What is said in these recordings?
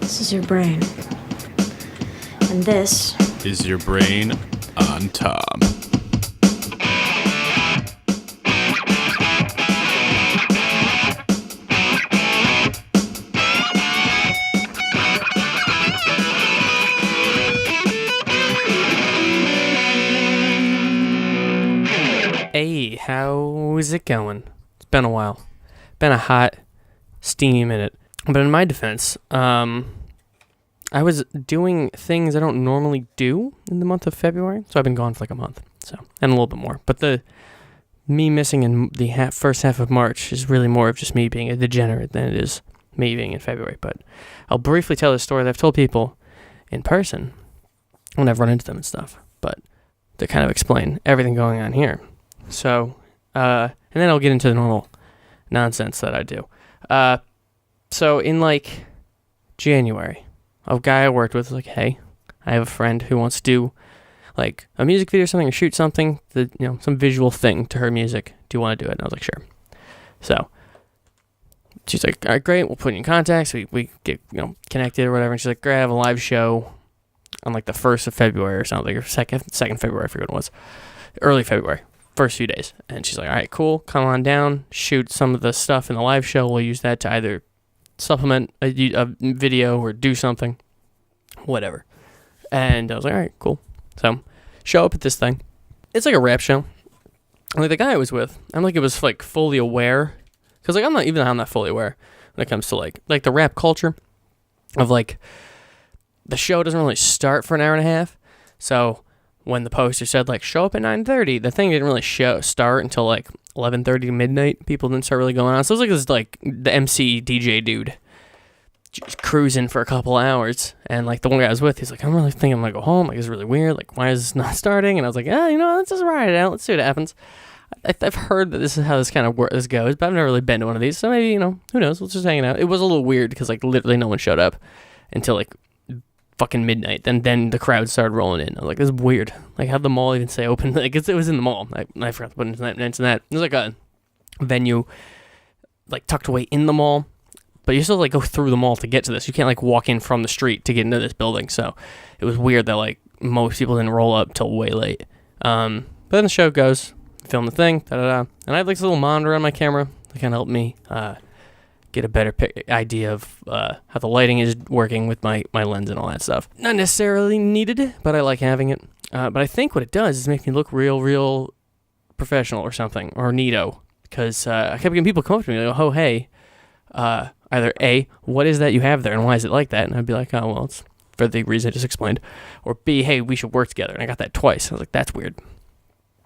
This is your brain. And this is your brain on top. Hey, how's it going? It's been a while. Been a hot, steamy minute. But in my defense, I was doing things I don't normally do in the month of February. So I've been gone for like a month. And a little bit more. But me missing in the first half of March is really more of just me being a degenerate than it is me being in February. But I'll briefly tell the story that I've told people in person when I've run into them and stuff. But to kind of explain everything going on here. So, and then I'll get into the normal nonsense that I do. So in like January, a guy I worked with was like, hey, I have a friend who wants to do like a music video or something or shoot something, some visual thing to her music. Do you want to do it? And I was like, sure. So she's like, all right, great. We'll put you in contact. So we get, connected or whatever. And she's like, great, I have a live show on like the 1st of February or something, or 2nd February, I forget what it was. Early February. First few days. And she's like, all right, cool, come on down, shoot some of the stuff in the live show. We'll use that to either supplement a video or do something, whatever. And I was like, all right, cool. So show up at this thing. It's like a rap show. And like the guy I was with, I'm like, it was like fully aware, because like I'm not fully aware when it comes to like the rap culture of like the show doesn't really start for an hour and a half. So when the poster said like show up at 9:30, the thing didn't really start until like 11:30 to midnight. People didn't start really going on. So it was like this like the MC DJ dude just cruising for a couple hours, and like the one guy I was with, he's like, I'm really thinking I'm gonna go home. Like it's really weird. Like why is this not starting? And I was like, let's just ride it out. Let's see what happens. I've heard that this is how this kind of this goes, but I've never really been to one of these. So maybe who knows? We'll just hang out. It was a little weird because like literally no one showed up until like fucking midnight. Then the crowd started rolling in. I was like, this is weird. Like, how'd the mall even say open? Like, it was in the mall. I forgot to put into that. It was like a venue, like, tucked away in the mall. But you still, like, go through the mall to get to this. You can't, like, walk in from the street to get into this building. So it was weird that, like, most people didn't roll up till way late. But then the show goes, film the thing, da-da-da. And I have, like, this little monitor on my camera that kind of helped me get a better idea of how the lighting is working with my lens and all that stuff. Not necessarily needed, but I like having it. But I think what it does is make me look real professional or something, or neato. Because I kept getting people come up to me and go, oh, hey, either A, what is that you have there and why is it like that? And I'd be like, oh, well, it's for the reason I just explained. Or B, hey, we should work together. And I got that twice. I was like, that's weird.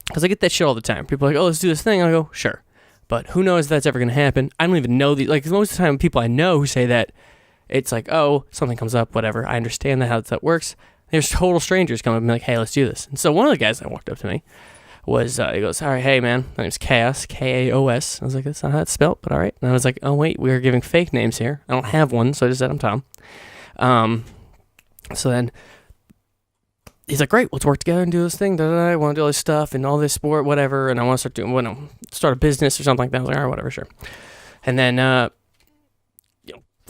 Because I get that shit all the time. People are like, oh, let's do this thing. I go, sure. But who knows if that's ever going to happen. I don't even know. Like, most of the time, people I know who say that, it's like, oh, something comes up, whatever. I understand how that works. There's total strangers come up and be like, hey, let's do this. And so one of the guys that walked up to me was, he goes, all right, hey, man, my name's Chaos, K-A-O-S. I was like, that's not how it's spelled, but all right. And I was like, oh, wait, we are giving fake names here. I don't have one, so I just said I'm Tom. So then he's like, great, let's work together and do this thing. I want to do all this stuff and all this sport, whatever. And I want to start a business or something like that. I was like, all right, whatever, sure. And then, I'm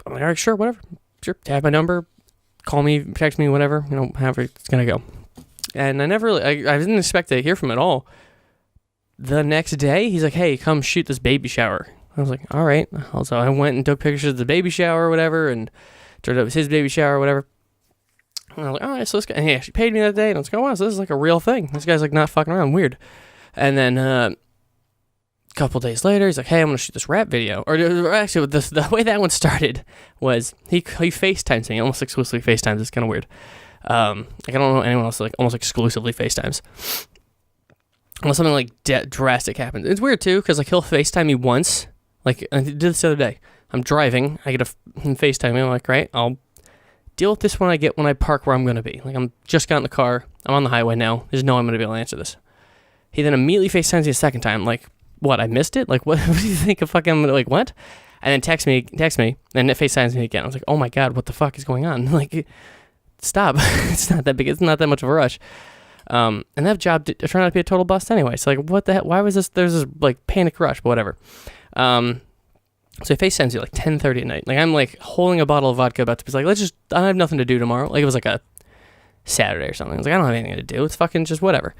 like, all right, sure, whatever. Sure, have my number, call me, text me, whatever, however it's going to go. And I never really, I didn't expect to hear from him at all. The next day, he's like, hey, come shoot this baby shower. I was like, all right. Also, I went and took pictures of the baby shower or whatever, and turned out it was his baby shower or whatever. And I was like, all right, so this guy, and he actually paid me that day, and I was like, oh, wow, so this is like a real thing. This guy's like not fucking around, weird. And then a couple days later, he's like, hey, I'm going to shoot this rap video. Or actually, the way that one started was he FaceTimes me, almost exclusively FaceTimes. It's kind of weird. Like I don't know anyone else that like almost exclusively FaceTimes. Unless something like drastic happens. It's weird too, because like he'll FaceTime me once. Like I did this the other day. I'm driving, I get him FaceTime me. I'm like, right, I'll deal with this when I park where I'm going to be. Like, I'm just got in the car. I'm on the highway now. There's no way I'm going to be able to answer this. He then immediately FaceTimes me a second time. Like, what, I missed it? Like, what do you think of fucking, like, what? And then text me, and it FaceTimes me again. I was like, oh my God, what the fuck is going on? Like, stop. It's not that big. It's not that much of a rush. And that job turned out to be a total bust anyway. So, like, what the hell? Why was this, there's this, like, panic rush, but whatever. So he FaceTimes me like 10:30 at night. Like I'm like holding a bottle of vodka about to be like, I have nothing to do tomorrow. Like it was like a Saturday or something. I was like, I don't have anything to do. It's fucking just whatever.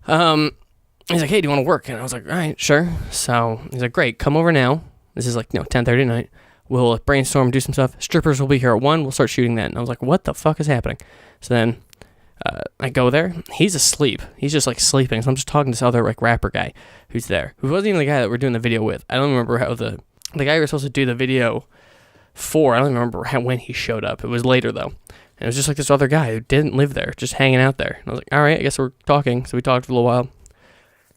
He's like, hey, do you want to work? And I was like, all right, sure. So he's like, great, come over now. This is like, 10:30 at night. We'll brainstorm, do some stuff. Strippers will be here at 1. We'll start shooting then. And I was like, what the fuck is happening? So then I go there. He's asleep. He's just like sleeping. So I'm just talking to this other like rapper guy who's there, who wasn't even the guy that we're doing the video with. I don't remember how the guy we were supposed to do the video for, I don't remember when he showed up. It was later though. And it was just like this other guy who didn't live there, just hanging out there. And I was like, all right, I guess we're talking. So we talked for a little while.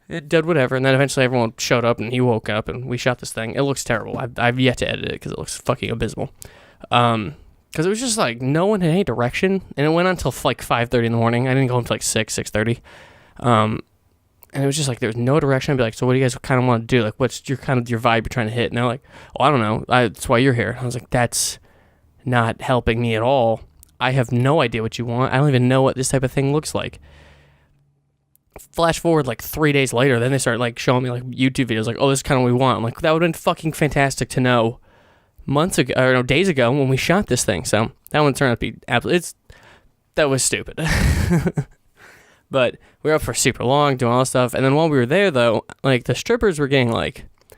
It did whatever, and then eventually everyone showed up, and he woke up, and we shot this thing. It looks terrible. I've yet to edit it, because it looks fucking abysmal. Because it was just, like, no one had any direction, and it went on until, like, 5:30 in the morning. I didn't go until, like, 6:30. And it was just, like, there was no direction. I'd be like, so what do you guys kind of want to do? Like, what's your kind of your vibe you're trying to hit? And they're like, oh, I don't know. That's why you're here. And I was like, that's not helping me at all. I have no idea what you want. I don't even know what this type of thing looks like. Flash forward like 3 days later, then they start like showing me like YouTube videos like, oh, this is kind of what we want. I'm like, that would have been fucking fantastic to know months ago, or no, days ago when we shot this thing. So that one turned out to be that was stupid. But we were up for super long doing all this stuff. And then while we were there though, like the strippers were getting like, I'm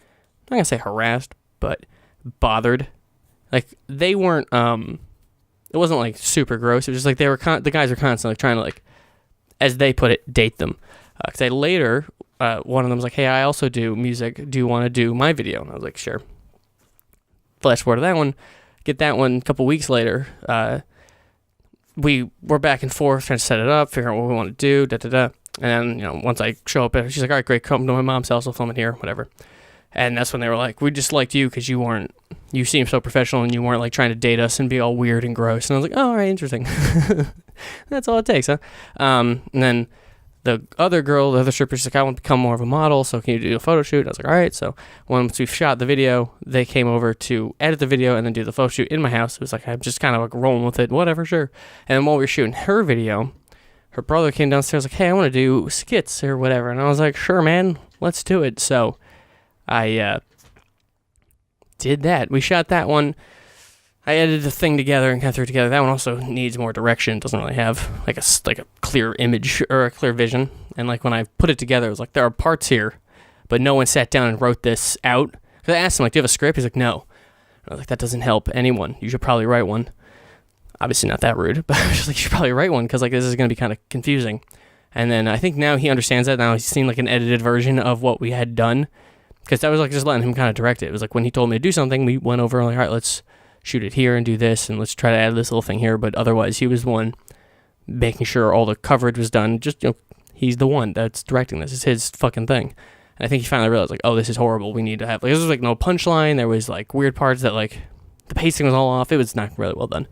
not gonna say harassed, but bothered. Like they weren't, it wasn't like super gross. It was just like the guys were constantly trying to like, as they put it, date them. Because later, one of them was like, hey, I also do music. Do you want to do my video? And I was like, sure. Flash forward to that one. Get that one a couple weeks later. We were back and forth trying to set it up, figure out what we want to do, da-da-da. And then, once I show up, she's like, all right, great, come to my mom's house. I'll film it here, whatever. And that's when they were like, we just liked you because you seemed so professional and you weren't like trying to date us and be all weird and gross. And I was like, oh, all right, interesting. That's all it takes, huh? And then the other stripper, she's like, I want to become more of a model, so can you do a photo shoot? I was like, all right. So once we shot the video, they came over to edit the video and then do the photo shoot in my house. It was like, I'm just kind of like rolling with it, whatever, sure. And then while we were shooting her video, her brother came downstairs like, hey, I want to do skits or whatever. And I was like, sure, man, let's do it. So I did that. We shot that one. I edited the thing together and kind of threw it together. That one also needs more direction. It doesn't really have like a clear image or a clear vision. And like when I put it together, it was like, there are parts here, but no one sat down and wrote this out. Because I asked him, like, do you have a script? He's like, no. And I was like, that doesn't help anyone. You should probably write one. Obviously not that rude, but I was just like, you should probably write one because like this is going to be kind of confusing. And then I think now he understands that. Now he's seen like an edited version of what we had done. Because that was like just letting him kind of direct it. It was like when he told me to do something, we went over and like, all right, let's shoot it here and do this, and let's try to add this little thing here. But otherwise, he was the one making sure all the coverage was done. Just, he's the one that's directing this. It's his fucking thing. And I think he finally realized, like, oh, this is horrible. We need to have, like, this was like no punchline. There was like weird parts that like the pacing was all off. It was not really well done.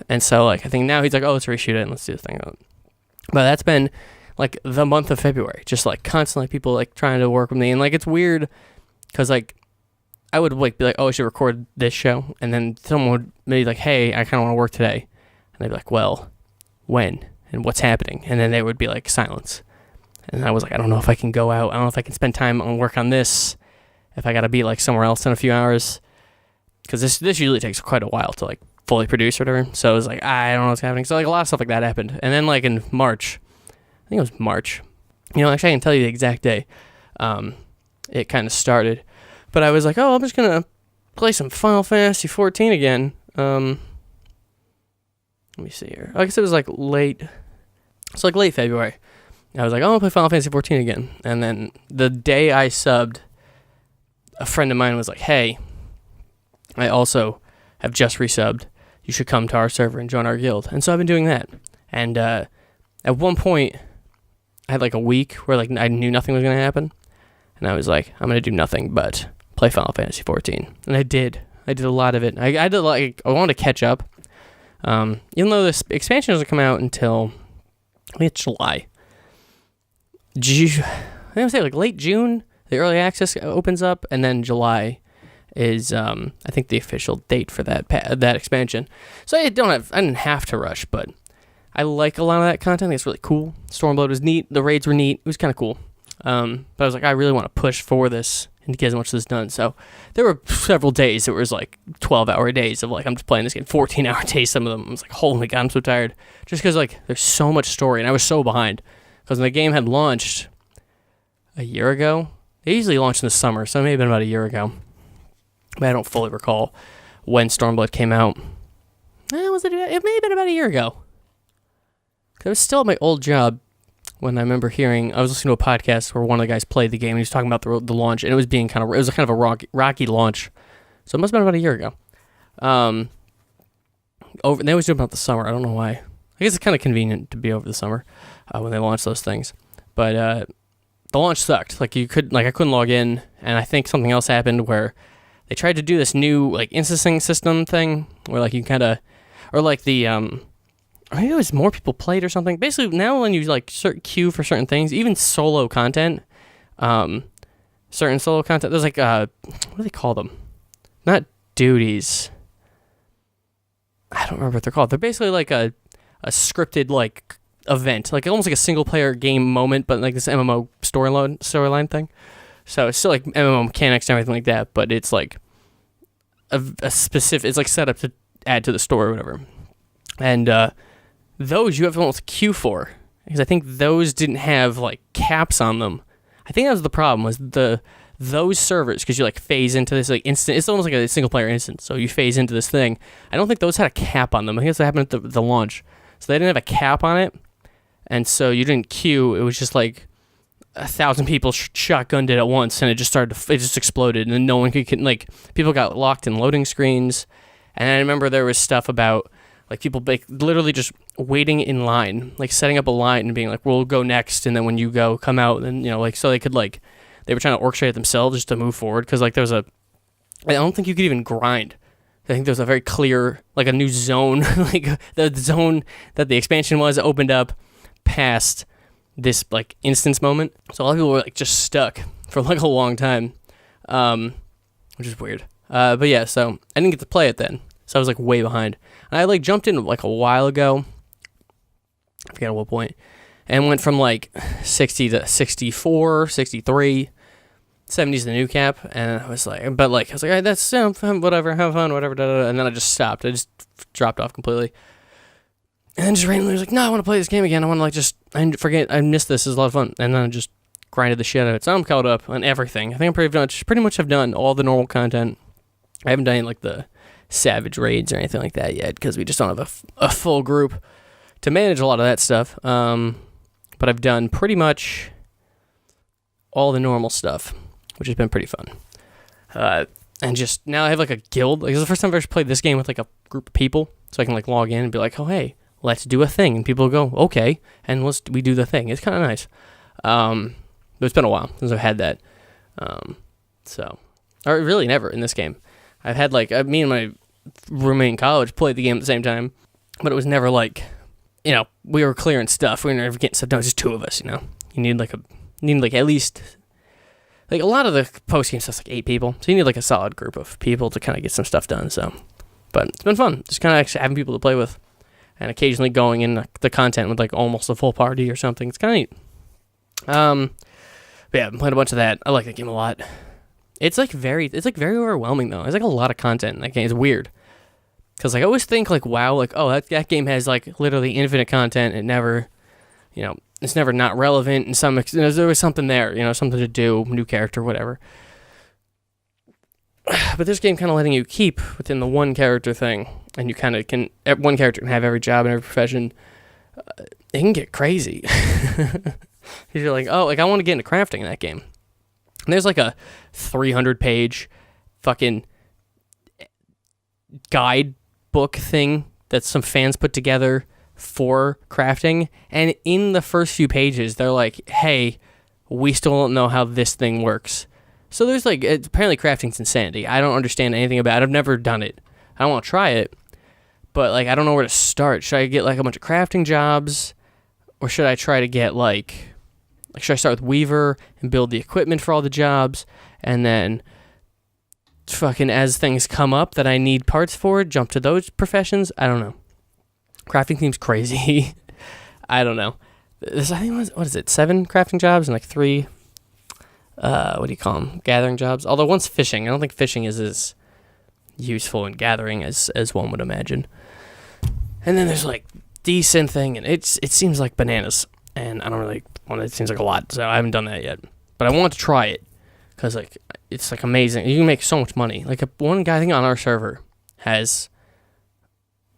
And so like I think now he's like, oh, let's reshoot it and let's do this thing. But that's been like the month of February, just like constantly people like trying to work with me. And like it's weird because like I would like be like, oh, I should record this show, and then someone would be like, hey, I kind of want to work today, and they'd be like, well, when and what's happening? And then there would be like silence, and I was like, I don't know if I can go out, I don't know if I can spend time on work on this, if I gotta be like somewhere else in a few hours, because this usually takes quite a while to like fully produce or whatever. So it was like, I don't know what's happening. So like a lot of stuff like that happened, and then like in March, I think it was March, actually I can tell you the exact day it kind of started. But I was like, oh, I'm just going to play some Final Fantasy 14 again. Let me see here. I guess it was like late February. I was like, oh, I'm going to play Final Fantasy 14 again. And then the day I subbed, a friend of mine was like, hey, I also have just resubbed. You should come to our server and join our guild. And so I've been doing that. And at one point, I had like a week where like I knew nothing was going to happen. And I was like, I'm going to do nothing but play Final Fantasy 14. And I did a lot of it. I wanted to catch up. Even though this expansion doesn't come out until, I think it's July. I think I say like late June, the early access opens up, and then July is, I think, the official date for that expansion. So I didn't have to rush, but I like a lot of that content. I think it's really cool. Stormblood was neat. The raids were neat. It was kind of cool. But I was like, I really want to push for this and to get as much of this done. So there were several days that was like 12-hour days of like, I'm just playing this game, 14-hour days, some of them. I was like, holy God, I'm so tired. Just because like there's so much story, and I was so behind. Because when the game had launched a year ago, they usually launch in the summer, so it may have been about a year ago. But I don't fully recall when Stormblood came out. It may have been about a year ago. I was still at my old job when I remember hearing, I was listening to a podcast where one of the guys played the game, and he was talking about the launch, and it was kind of a rocky launch. So it must have been about a year ago. They always do it about the summer. I don't know why. I guess it's kind of convenient to be over the summer when they launch those things. But the launch sucked. I couldn't log in, and I think something else happened where they tried to do this new like instancing system thing where like you kind of, or like the maybe it was more people played or something. Basically, now when you like queue for certain things, even solo content, certain solo content, there's like what do they call them? Not duties. I don't remember what they're called. They're basically like a scripted like event, like almost like a single player game moment, but like this MMO storyline thing. So it's still like MMO mechanics and everything like that, but it's like a specific. It's like set up to add to the story or whatever. And those you have to almost queue for, because I think those didn't have like caps on them. I think that was the problem, was those servers, because you like phase into this like instant. It's almost like a single player instance. So you phase into this thing. I don't think those had a cap on them. I think that's what happened at the launch. So they didn't have a cap on it, and so you didn't queue. It was just like 1,000 people shotgunned it at once, and it just exploded, and then no one could like, people got locked in loading screens. And I remember there was stuff about like people literally just waiting in line, like setting up a line and being like, we'll go next, and then when you go, come out, and like so they could like, they were trying to orchestrate it themselves just to move forward, because like I don't think you could even grind. I think there was a very clear, like a new zone, like the zone that the expansion was opened up past this like instance moment. So a lot of people were like just stuck for like a long time, which is weird. But yeah, so I didn't get to play it then. So I was like way behind. And I like jumped in like a while ago. I forget at what point. And went from like 60 to 64, 63. 70's the new cap. And I was like, all right, that's whatever, have fun, whatever. And then I just stopped. I just dropped off completely. And then just randomly was like, no, I want to play this game again. I want to like I missed this. It's a lot of fun. And then I just grinded the shit out of it. So I'm caught up on everything. I think I'm pretty much have done all the normal content. I haven't done like the Savage raids or anything like that yet, because we just don't have a full group to manage a lot of that stuff. But I've done pretty much all the normal stuff, which has been pretty fun. And just now I have like a guild. Like, it's the first time I've ever played this game with like a group of people, so I can like log in and be like, oh hey, let's do a thing, and people go okay, and we do the thing. It's kind of nice. But it's been a while since I've had that. Or really never in this game. I've had like, me and my roommate in college played the game at the same time, but it was never like, we were clearing stuff. We were never getting stuff done. It was just two of us, You need like at least, like a lot of the post-game stuff's like 8 people. So you need like a solid group of people to kind of get some stuff done. So, but it's been fun. Just kind of actually having people to play with, and occasionally going in the content with like almost a full party or something. It's kind of neat. But yeah, I've been playing a bunch of that. I like that game a lot. It's very overwhelming though. It's like a lot of content in that game. It's weird, because like I always think like, wow, like, oh, that game has like literally infinite content. It never, it's never not relevant. And there was something there, something to do, new character, whatever. But this game kind of letting you keep within the one character thing, and you kind of can, one character can have every job and every profession. It can get crazy. Because you're like, oh, like I want to get into crafting in that game. And there's like a 300-page fucking guidebook thing that some fans put together for crafting. And in the first few pages, they're like, hey, we still don't know how this thing works. So there's like, apparently crafting's insanity. I don't understand anything about it. I've never done it. I don't want to try it. But like, I don't know where to start. Should I get like a bunch of crafting jobs? Or should I try to get like should I start with Weaver and build the equipment for all the jobs, and then fucking as things come up that I need parts for, jump to those professions? I don't know. Crafting seems crazy. I don't know. I think what is it? 7 crafting jobs and like 3 what do you call them? Gathering jobs. Although one's fishing. I don't think fishing is as useful in gathering as one would imagine. And then there's like decent thing, and it seems like bananas, and I don't really want it. It seems like a lot, so I haven't done that yet. But I want to try it because like it's like amazing. You can make so much money. Like one guy I think on our server has,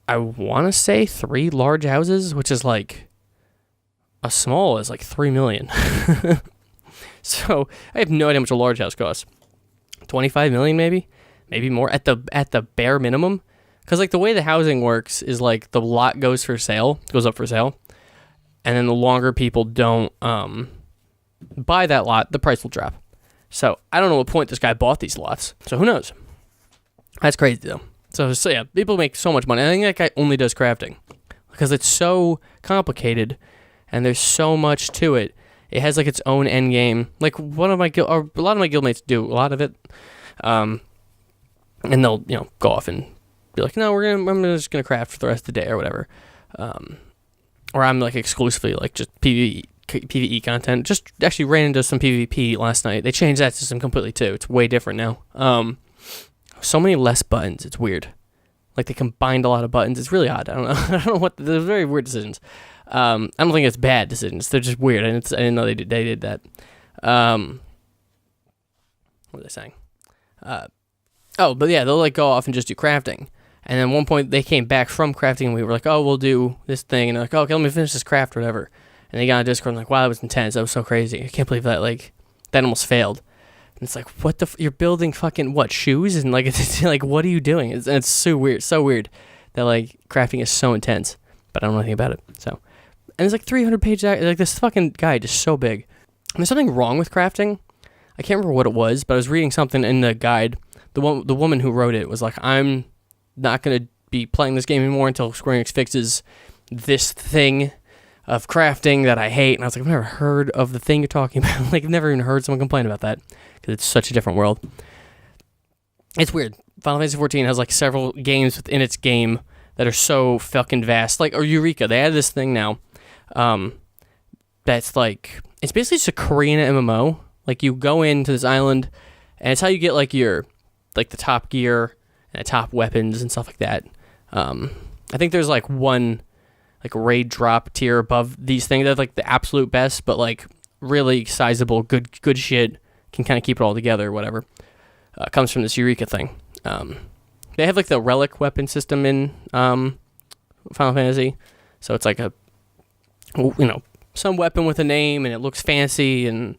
I want to say 3 large houses, which is like a small is like 3 million. So I have no idea how much a large house costs. 25 million maybe more at the bare minimum. Because like the way the housing works is like the lot goes up for sale, and then the longer people don't buy that lot, the price will drop. So I don't know what point this guy bought these lots. So who knows? That's crazy though. So yeah, people make so much money. I think that guy only does crafting because it's so complicated and there's so much to it. It has like its own end game. Like a lot of my guildmates do a lot of it, and they'll go off and be like, no, I'm just gonna craft for the rest of the day or whatever, or I'm like exclusively like just PvE content. Just actually ran into some PvP last night. They changed that system completely too. It's way different now. So many less buttons. It's weird. Like they combined a lot of buttons. It's really odd. I don't know. I don't know what. They're very weird decisions. I don't think it's bad decisions. They're just weird. I didn't know they did that. What was I saying? But yeah, they'll like go off and just do crafting. And then at one point they came back from crafting and we were like, oh, we'll do this thing. And they're like, oh, okay, let me finish this craft or whatever. And they got on Discord and like, wow, that was intense. That was so crazy. I can't believe that that almost failed. And it's like, what you're building fucking what, shoes? And like, it's like, what are you doing? It's so weird that like crafting is so intense, but I don't know anything about it. So, and it's like 300 pages, like this fucking guide is so big. And there's something wrong with crafting. I can't remember what it was, but I was reading something in the guide. The woman who wrote it was like, I'm not going to be playing this game anymore until Square Enix fixes this thing of crafting that I hate. And I was like, I've never heard of the thing you're talking about. Like, I've never even heard someone complain about that because it's such a different world. It's weird. Final Fantasy XIV has like several games within its game that are so fucking vast. Like, or Eureka, they added this thing now that's like, it's basically just a Korean MMO. Like, you go into this island, and it's how you get like your, like the top gear and the top weapons and stuff like that. I think there's like one like raid drop tier above these things that's like the absolute best, but like really sizable, good shit can kind of keep it all together or whatever. Comes from this Eureka thing. They have like the relic weapon system in Final Fantasy, so it's like some weapon with a name and it looks fancy and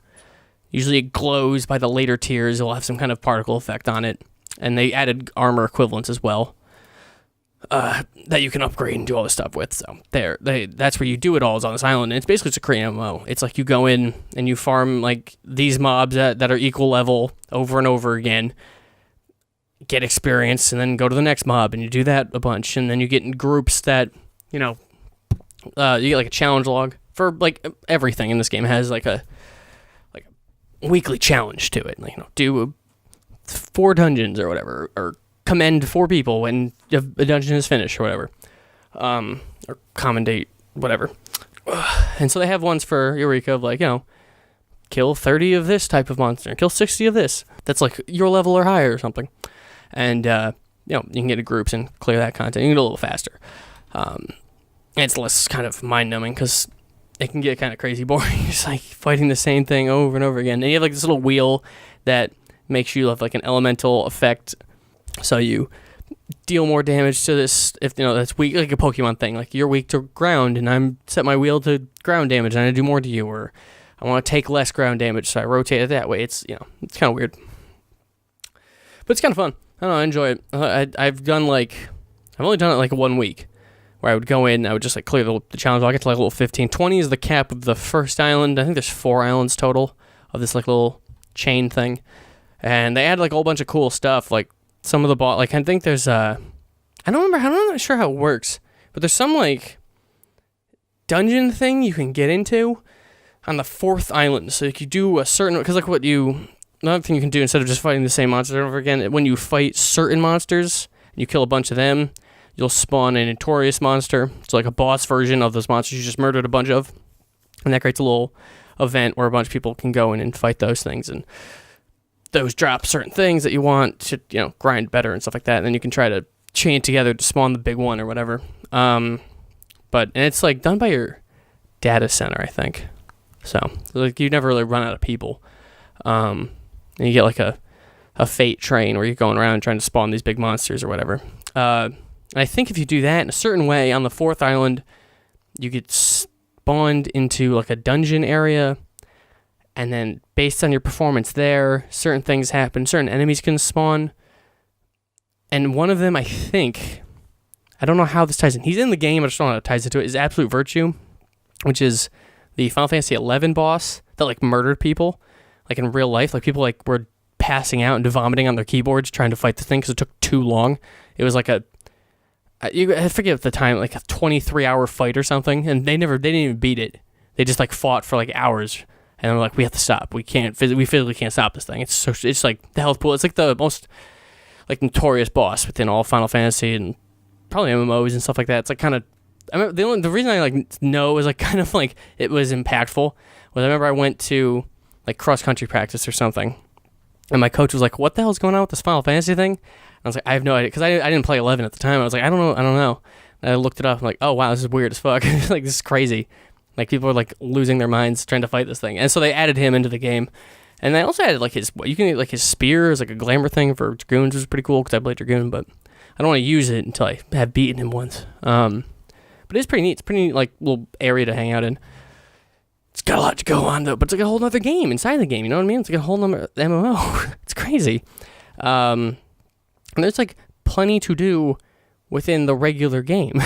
usually it glows by the later tiers. It'll have some kind of particle effect on it, and they added armor equivalents as well. That you can upgrade and do all this stuff with. So that's where you do it all, is on this island. And it's basically just a Korean MMO. It's like you go in and you farm like these mobs that are equal level over and over again, get experience, and then go to the next mob and you do that a bunch, and then you get in groups that you get like a challenge log for like everything in this game. It has like a weekly challenge to it. Like, do 4 dungeons or whatever, or commend 4 people when a dungeon is finished or whatever, or commendate whatever. And so they have ones for Eureka of like, kill 30 of this type of monster, kill 60 of this that's like your level or higher or something, and you can get in groups and clear that content. You can get a little faster, and it's less kind of mind-numbing because it can get kind of crazy boring. It's like fighting the same thing over and over again, and you have like this little wheel that makes you have like an elemental effect. So you deal more damage to this if that's weak, like a Pokemon thing. Like, you're weak to ground, and I'm set my wheel to ground damage, and I do more to you. Or I want to take less ground damage, so I rotate it that way. It's it's kind of weird, but it's kind of fun. I don't know, I enjoy it. I've only done it like 1 week, where I would go in, I would just like clear the challenge. I'll get to like level 15. 20 is the cap of the first island. I think there's 4 islands total of this like little chain thing, and they add like a whole bunch of cool stuff, like. Some of the like I think there's I'm not sure how it works, but there's some like dungeon thing you can get into on the 4th island. So like you do a certain, because like another thing you can do instead of just fighting the same monster over again, when you fight certain monsters and you kill a bunch of them, you'll spawn a notorious monster. It's like a boss version of those monsters you just murdered a bunch of, and that creates a little event where a bunch of people can go in and fight those things, and those drop certain things that you want to, grind better and stuff like that. And then you can try to chain it together to spawn the big one or whatever. And it's like done by your data center, I think. So like you never really run out of people. And you get like a fate train where you're going around trying to spawn these big monsters or whatever. And I think if you do that in a certain way on the 4th island, you get spawned into like a dungeon area. And then based on your performance there, certain things happen. Certain enemies can spawn. And one of them, I think, I don't know how this ties in. He's in the game, I just don't know how it ties into it, is Absolute Virtue, which is the Final Fantasy 11 boss that like murdered people, like in real life. Like people like were passing out and vomiting on their keyboards trying to fight the thing because it took too long. It was like I forget the time, like a 23-hour fight or something, and they didn't even beat it. They just like fought for like hours. And they're like, we have to stop. We physically can't stop this thing. It's like the health pool. It's like the most like notorious boss within all Final Fantasy and probably MMOs and stuff like that. It's like kind of, the reason I like know is like kind of like it was impactful was I remember I went to like cross country practice or something, and my coach was like, "What the hell's going on with this Final Fantasy thing?" And I was like, "I have no idea," because I didn't play 11 at the time. I was like, I don't know. And I looked it up. I'm like, "Oh wow, this is weird as fuck." Like this is crazy. Like, people are, like, losing their minds trying to fight this thing. And so they added him into the game. And they also added, like, his spear is, like, a glamour thing for Dragoons, which is pretty cool, because I played Dragoon, but I don't want to use it until I have beaten him once. But it's pretty neat. It's a pretty neat, like, little area to hang out in. It's got a lot to go on, though, but it's like a whole other game inside the game, you know what I mean? It's like a whole nother MMO. It's crazy. And there's, like, plenty to do within the regular game.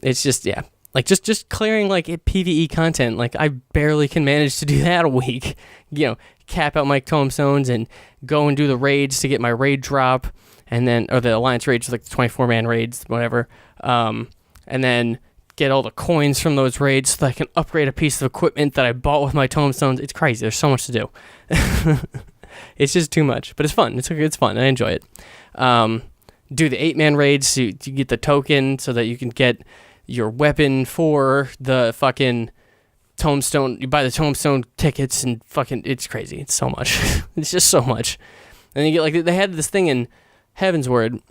It's just, yeah. Like, just clearing, like, PvE content, like, I barely can manage to do that a week. Cap out my tombstones and go and do the raids to get my raid drop, and then, or the Alliance raids, like the 24-man raids, whatever, and then get all the coins from those raids so that I can upgrade a piece of equipment that I bought with my tombstones. It's crazy. There's so much to do. It's just too much, but it's fun. It's fun. I enjoy it. Do the 8-man raids to get the token so that you can get your weapon for the fucking tombstone. You buy the tombstone tickets and fucking, it's crazy. It's so much. It's just so much. And you get, like, they had this thing in Heavensward.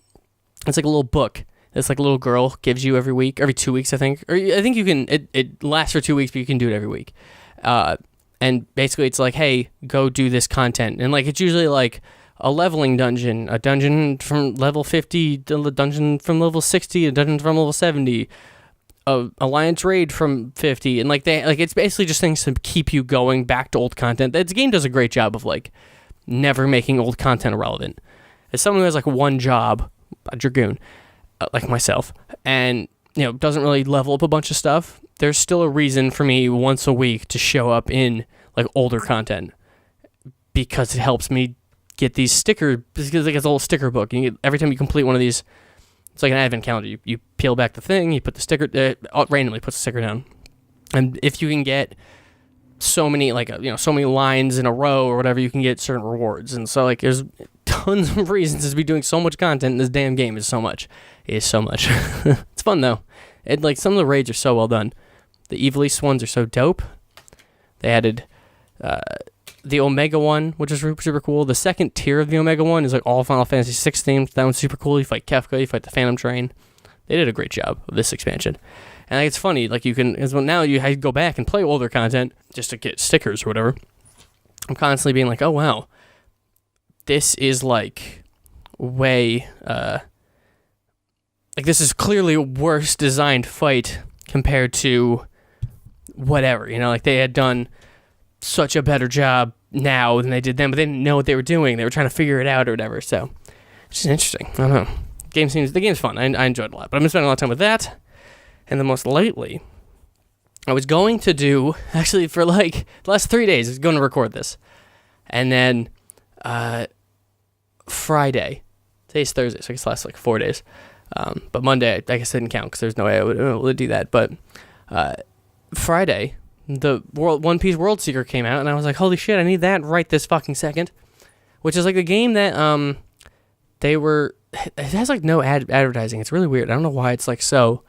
It's like a little book. It's like a little girl gives you every 2 weeks, I think. Or I think you can, it lasts for 2 weeks, but you can do it every week. And basically it's like, hey, go do this content. And like, it's usually like a leveling dungeon, a dungeon from level 50, a dungeon from level 60, a dungeon from level 70, a Alliance raid from 50, and like it's basically just things to keep you going back to old content. The game does a great job of like never making old content irrelevant. As someone who has like one job, a Dragoon, like myself, and doesn't really level up a bunch of stuff, there's still a reason for me once a week to show up in like older content, because it helps me get these stickers, because like it's a little sticker book, and every time you complete one of these, it's like an advent calendar. You peel back the thing, you put the sticker, randomly puts the sticker down. And if you can get so many, like, so many lines in a row or whatever, you can get certain rewards. And so, like, there's tons of reasons to be doing so much content in this damn game. Is so much. It's fun, though. And, like, some of the raids are so well done. The Evilise ones are so dope. They added the Omega one, which is super cool. The second tier of the Omega one is like all Final Fantasy 6 themed. That one's super cool. You fight Kefka, you fight the Phantom Train. They did a great job of this expansion. And like, it's funny, like you can, as well, now you go back and play older content just to get stickers or whatever. I'm constantly being like, oh wow, this is like way, like this is clearly a worse designed fight compared to whatever, like they had done such a better job now than they did then, but they didn't know what they were doing. They were trying to figure it out or whatever. So it's just interesting. I don't know. The game's fun. I enjoyed it a lot, but I've been spending a lot of time with that. And the most lately, I was going to do, actually for like the last 3 days, I was going to record this. And then Friday, today's Thursday, so I guess it lasts like 4 days. But Monday, I guess I didn't count because there's no way I would be able to do that. But Friday, the One Piece World Seeker came out, and I was like, holy shit, I need that right this fucking second. Which is like a game that it has like no advertising. It's really weird. I don't know why it's like so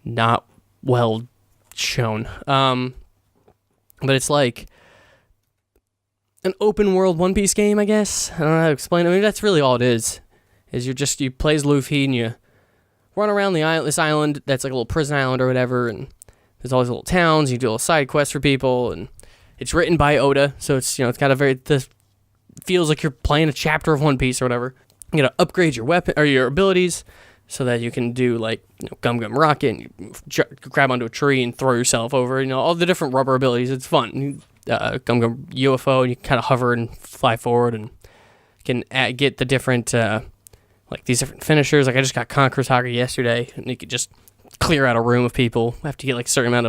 not well shown. but it's like an open world One Piece game, I guess. I don't know how to explain it. I mean, that's really all it is you play as Luffy and you run around this island that's like a little prison island or whatever, and there's all these little towns. You do little side quests for people, and it's written by Oda, so it's it's got feels like you're playing a chapter of One Piece or whatever. You gotta upgrade your weapon or your abilities so that you can do like Gum Gum Rocket, and you grab onto a tree and throw yourself over. All the different rubber abilities. It's fun. Gum Gum UFO, and you kind of hover and fly forward, and can get the different these different finishers. Like I just got Conqueror's Haki yesterday, and you could just clear out a room of people. I have to get like a certain amount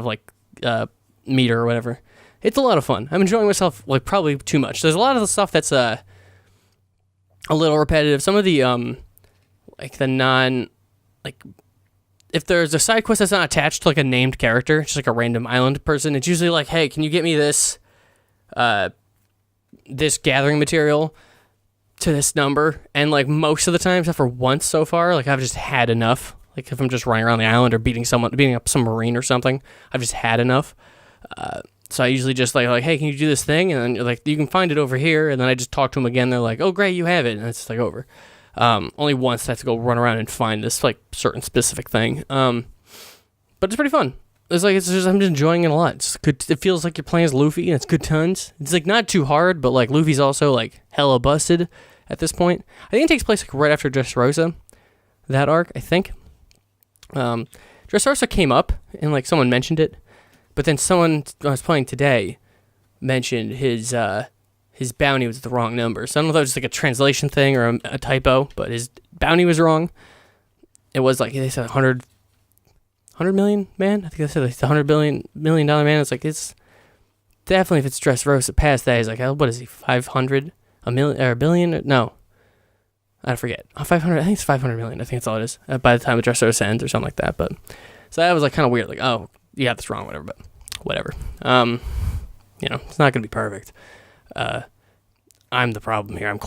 of meter or whatever. It's a lot of fun. I'm enjoying myself probably too much. There's a lot of the stuff that's a little repetitive. Some of the if there's a side quest that's not attached to like a named character, just like a random island person, it's usually like, hey, can you get me this this gathering material to this number? And like most of the time, except for once so far, like I've just had enough. Like if I'm just running around the island or beating up some marine or something, I've just had enough. So I usually just like, hey, can you do this thing? And then like, you can find it over here. And then I just talk to them again. They're like, oh, great, you have it. And it's like over. Only once I have to go run around and find this like certain specific thing. But it's pretty fun. I'm just enjoying it a lot. It's good. It feels like you're playing as Luffy, and it's good tons. It's like not too hard, but like Luffy's also like hella busted at this point. I think it takes place like right after Dressrosa, that arc, I think. Dressrosa came up and like someone mentioned it, but then someone I was playing today mentioned his bounty was the wrong number. So I don't know if that was just like a translation thing or a typo, but his bounty was wrong. It was like they said 100 million man. I think they said like the $100 million man. It's like it's definitely if it's Dressrosa past that. He's like, what is he? 500 a million or a billion? No. I forget. 500. I think it's 500 million. I think that's all it is. By the time the Dressrosa ends or something like that. But so that was like kind of weird. Like, oh, you got this wrong, whatever. But whatever. It's not gonna be perfect. I'm the problem here. I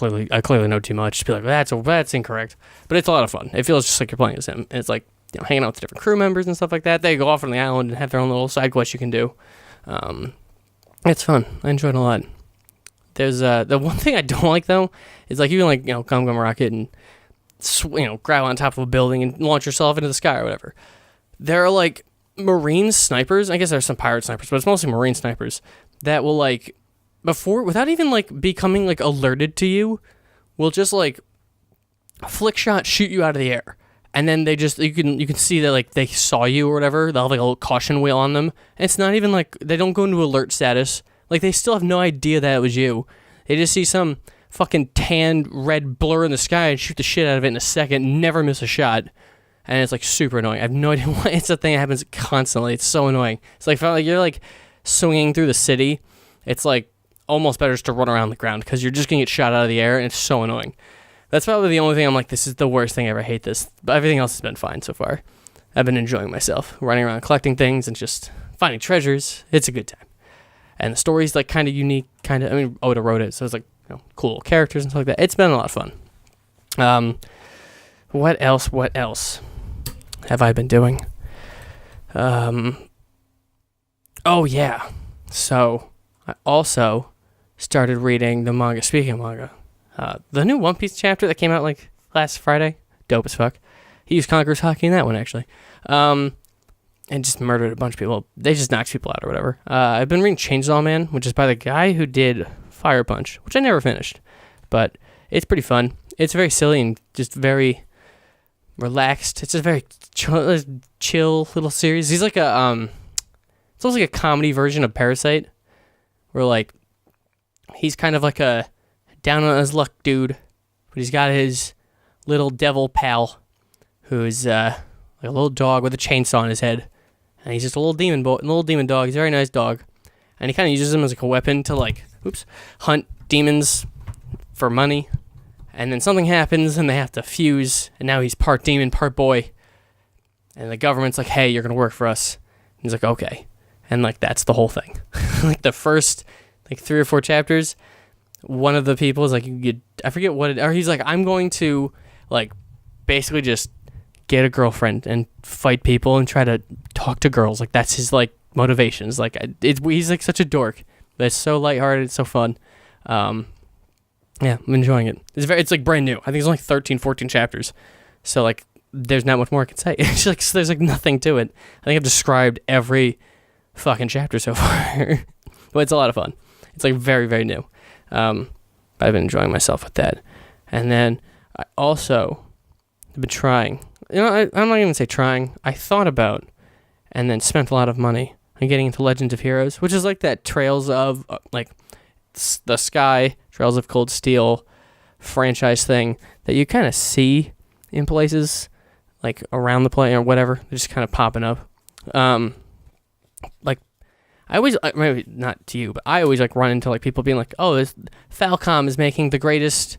clearly know too much. Just be like, that's incorrect. But it's a lot of fun. It feels just like you're playing as him. And it's like hanging out with the different crew members and stuff like that. They go off on the island and have their own little side quests you can do. It's fun. I enjoyed it a lot. There's the one thing I don't like though is like you can like Gum Gum Rocket and grab on top of a building and launch yourself into the sky or whatever. There are like marine snipers. I guess there's some pirate snipers, but it's mostly marine snipers that will like without even like becoming like alerted to you, will just like flick shot shoot you out of the air. And then they just you can see that like they saw you or whatever. They'll have like a little caution wheel on them. And it's not even like they don't go into alert status. Like they still have no idea that it was you. They just see some fucking tan red blur in the sky and shoot the shit out of it in a second, never miss a shot. And it's like super annoying. I have no idea why. It's a thing that happens constantly. It's so annoying. It's like you're like swinging through the city. It's like almost better just to run around the ground because you're just gonna get shot out of the air and it's so annoying. That's probably the only thing I'm like, this is the worst thing ever. I hate this. But everything else has been fine so far. I've been enjoying myself, running around collecting things and just finding treasures. It's a good time. And the story's like kind of unique, Oda wrote it, so it's like cool characters and stuff like that. It's been a lot of fun. What else have I been doing? Oh yeah. So I also started reading the manga. Speaking of manga, the new One Piece chapter that came out like last Friday, dope as fuck. He used Conqueror's Haki in that one actually. And just murdered a bunch of people. They just knocked people out or whatever. I've been reading Chainsaw Man, which is by the guy who did Fire Punch, which I never finished. But it's pretty fun. It's very silly and just very relaxed. It's a very chill little series. He's like it's almost like a comedy version of Parasite, where like he's kind of like a down on his luck dude, but he's got his little devil pal, who's like a little dog with a chainsaw on his head. And he's just a little demon dog. He's a very nice dog. And he kind of uses him as like a weapon to like, hunt demons for money. And then something happens and they have to fuse. And now he's part demon, part boy. And the government's like, hey, you're going to work for us. And he's like, okay. And like, that's the whole thing. Like the first like 3 or 4 chapters, one of the people is like, I forget what or he's like, I'm going to like basically just get a girlfriend and fight people and try to talk to girls. Like that's his like motivations. Like he's like such a dork, but it's so lighthearted, it's so fun. Yeah, I'm enjoying it. It's like brand new. I think it's only 13, 14 chapters, so like there's not much more I can say. It's like there's like nothing to it. I think I've described every fucking chapter so far, but it's a lot of fun. It's like very, very new. But I've been enjoying myself with that. And then I also have been trying. I'm not even gonna say trying. I thought about and then spent a lot of money on getting into Legends of Heroes, which is like that Trails of like the Sky, Trails of Cold Steel franchise thing that you kind of see in places like around the play or whatever. They're just kind of popping up. Like I always, maybe not to you, but I always like run into like people being like, "Oh, this Falcom is making the greatest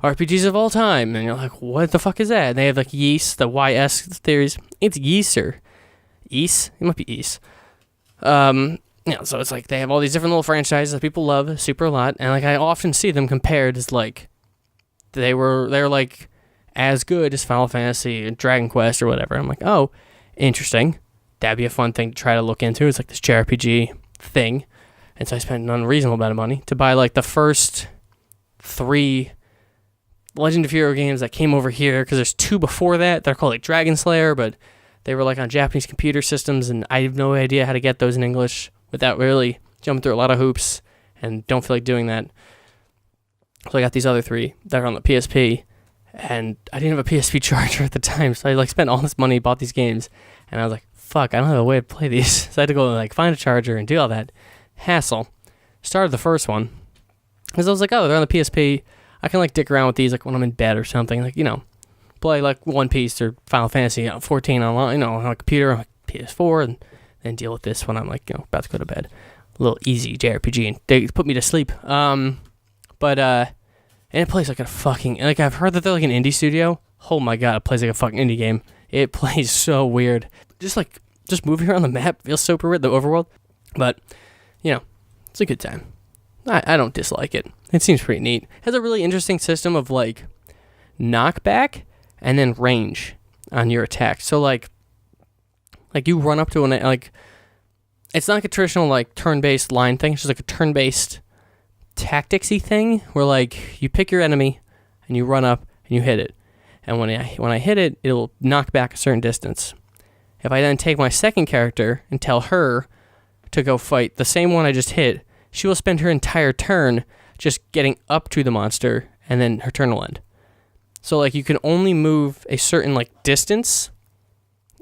RPGs of all time," and you're like, "What the fuck is that?" And they have like Ys, the YS theories. It's Ys or Ys. It might be Ys. So it's like they have all these different little franchises that people love super a lot, and like I often see them compared as like they're like as good as Final Fantasy and Dragon Quest or whatever. I'm like, oh, interesting. That'd be a fun thing to try to look into. It's like this JRPG thing, and so I spent an unreasonable amount of money to buy like the first 3 Legend of Hero games that came over here, because there's 2 before that. They're called like Dragon Slayer, but they were like on Japanese computer systems, and I have no idea how to get those in English without really jumping through a lot of hoops, and don't feel like doing that. So I got these other 3 that are on the PSP, and I didn't have a PSP charger at the time, so I like spent all this money, bought these games, and I was like, fuck, I don't have a way to play these. So I had to go like find a charger and do all that hassle. Started the first one because I was like, oh, they're on the PSP. I can like dick around with these like when I'm in bed or something, like, you know, play like One Piece or Final Fantasy 14 online, you know, on a computer, on a PS4, and then deal with this when I'm like, you know, about to go to bed. A little easy JRPG, and they put me to sleep. And it plays like a fucking, like I've heard that they're like an indie studio. Oh my god, it plays like a fucking indie game. It plays so weird. Just moving around the map feels super weird, the overworld. But, you know, it's a good time. I don't dislike it. It seems pretty neat. It has a really interesting system of, like, knockback and then range on your attack. So, like you run up to an, like, it's not like a traditional, like, turn-based line thing. It's just like a turn-based tactics-y thing where, like, you pick your enemy and you run up and you hit it. And when I hit it, it'll knock back a certain distance. If I then take my second character and tell her to go fight the same one I just hit, she will spend her entire turn just getting up to the monster, and then her turn will end. So, like, you can only move a certain, like, distance,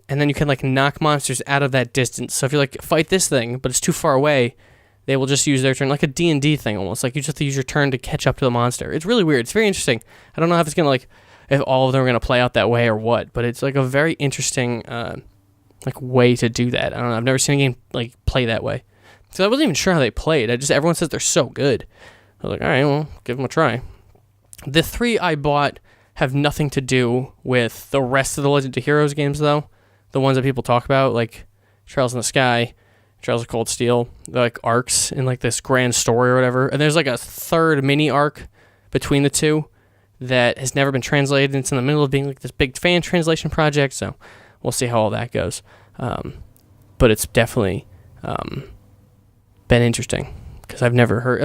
and then you can, like, knock monsters out of that distance. So if you like, fight this thing, but it's too far away, they will just use their turn, like a D&D thing almost. Like, you just have to use your turn to catch up to the monster. It's really weird. It's very interesting. I don't know if it's going to, like, if all of them are going to play out that way or what, but it's, like, a very interesting, like, way to do that. I don't know. I've never seen a game, like, play that way. So I wasn't even sure how they played. Everyone says they're so good. I was like, all right, well, give them a try. The 3 I bought have nothing to do with the rest of the Legend of Heroes games, though. The ones that people talk about, like Trails in the Sky, Trails of Cold Steel, they're like arcs in like this grand story or whatever. And there's like a third mini arc between the 2 that has never been translated. It's in the middle of being like this big fan translation project, so we'll see how all that goes. But it's definitely been interesting because I've heard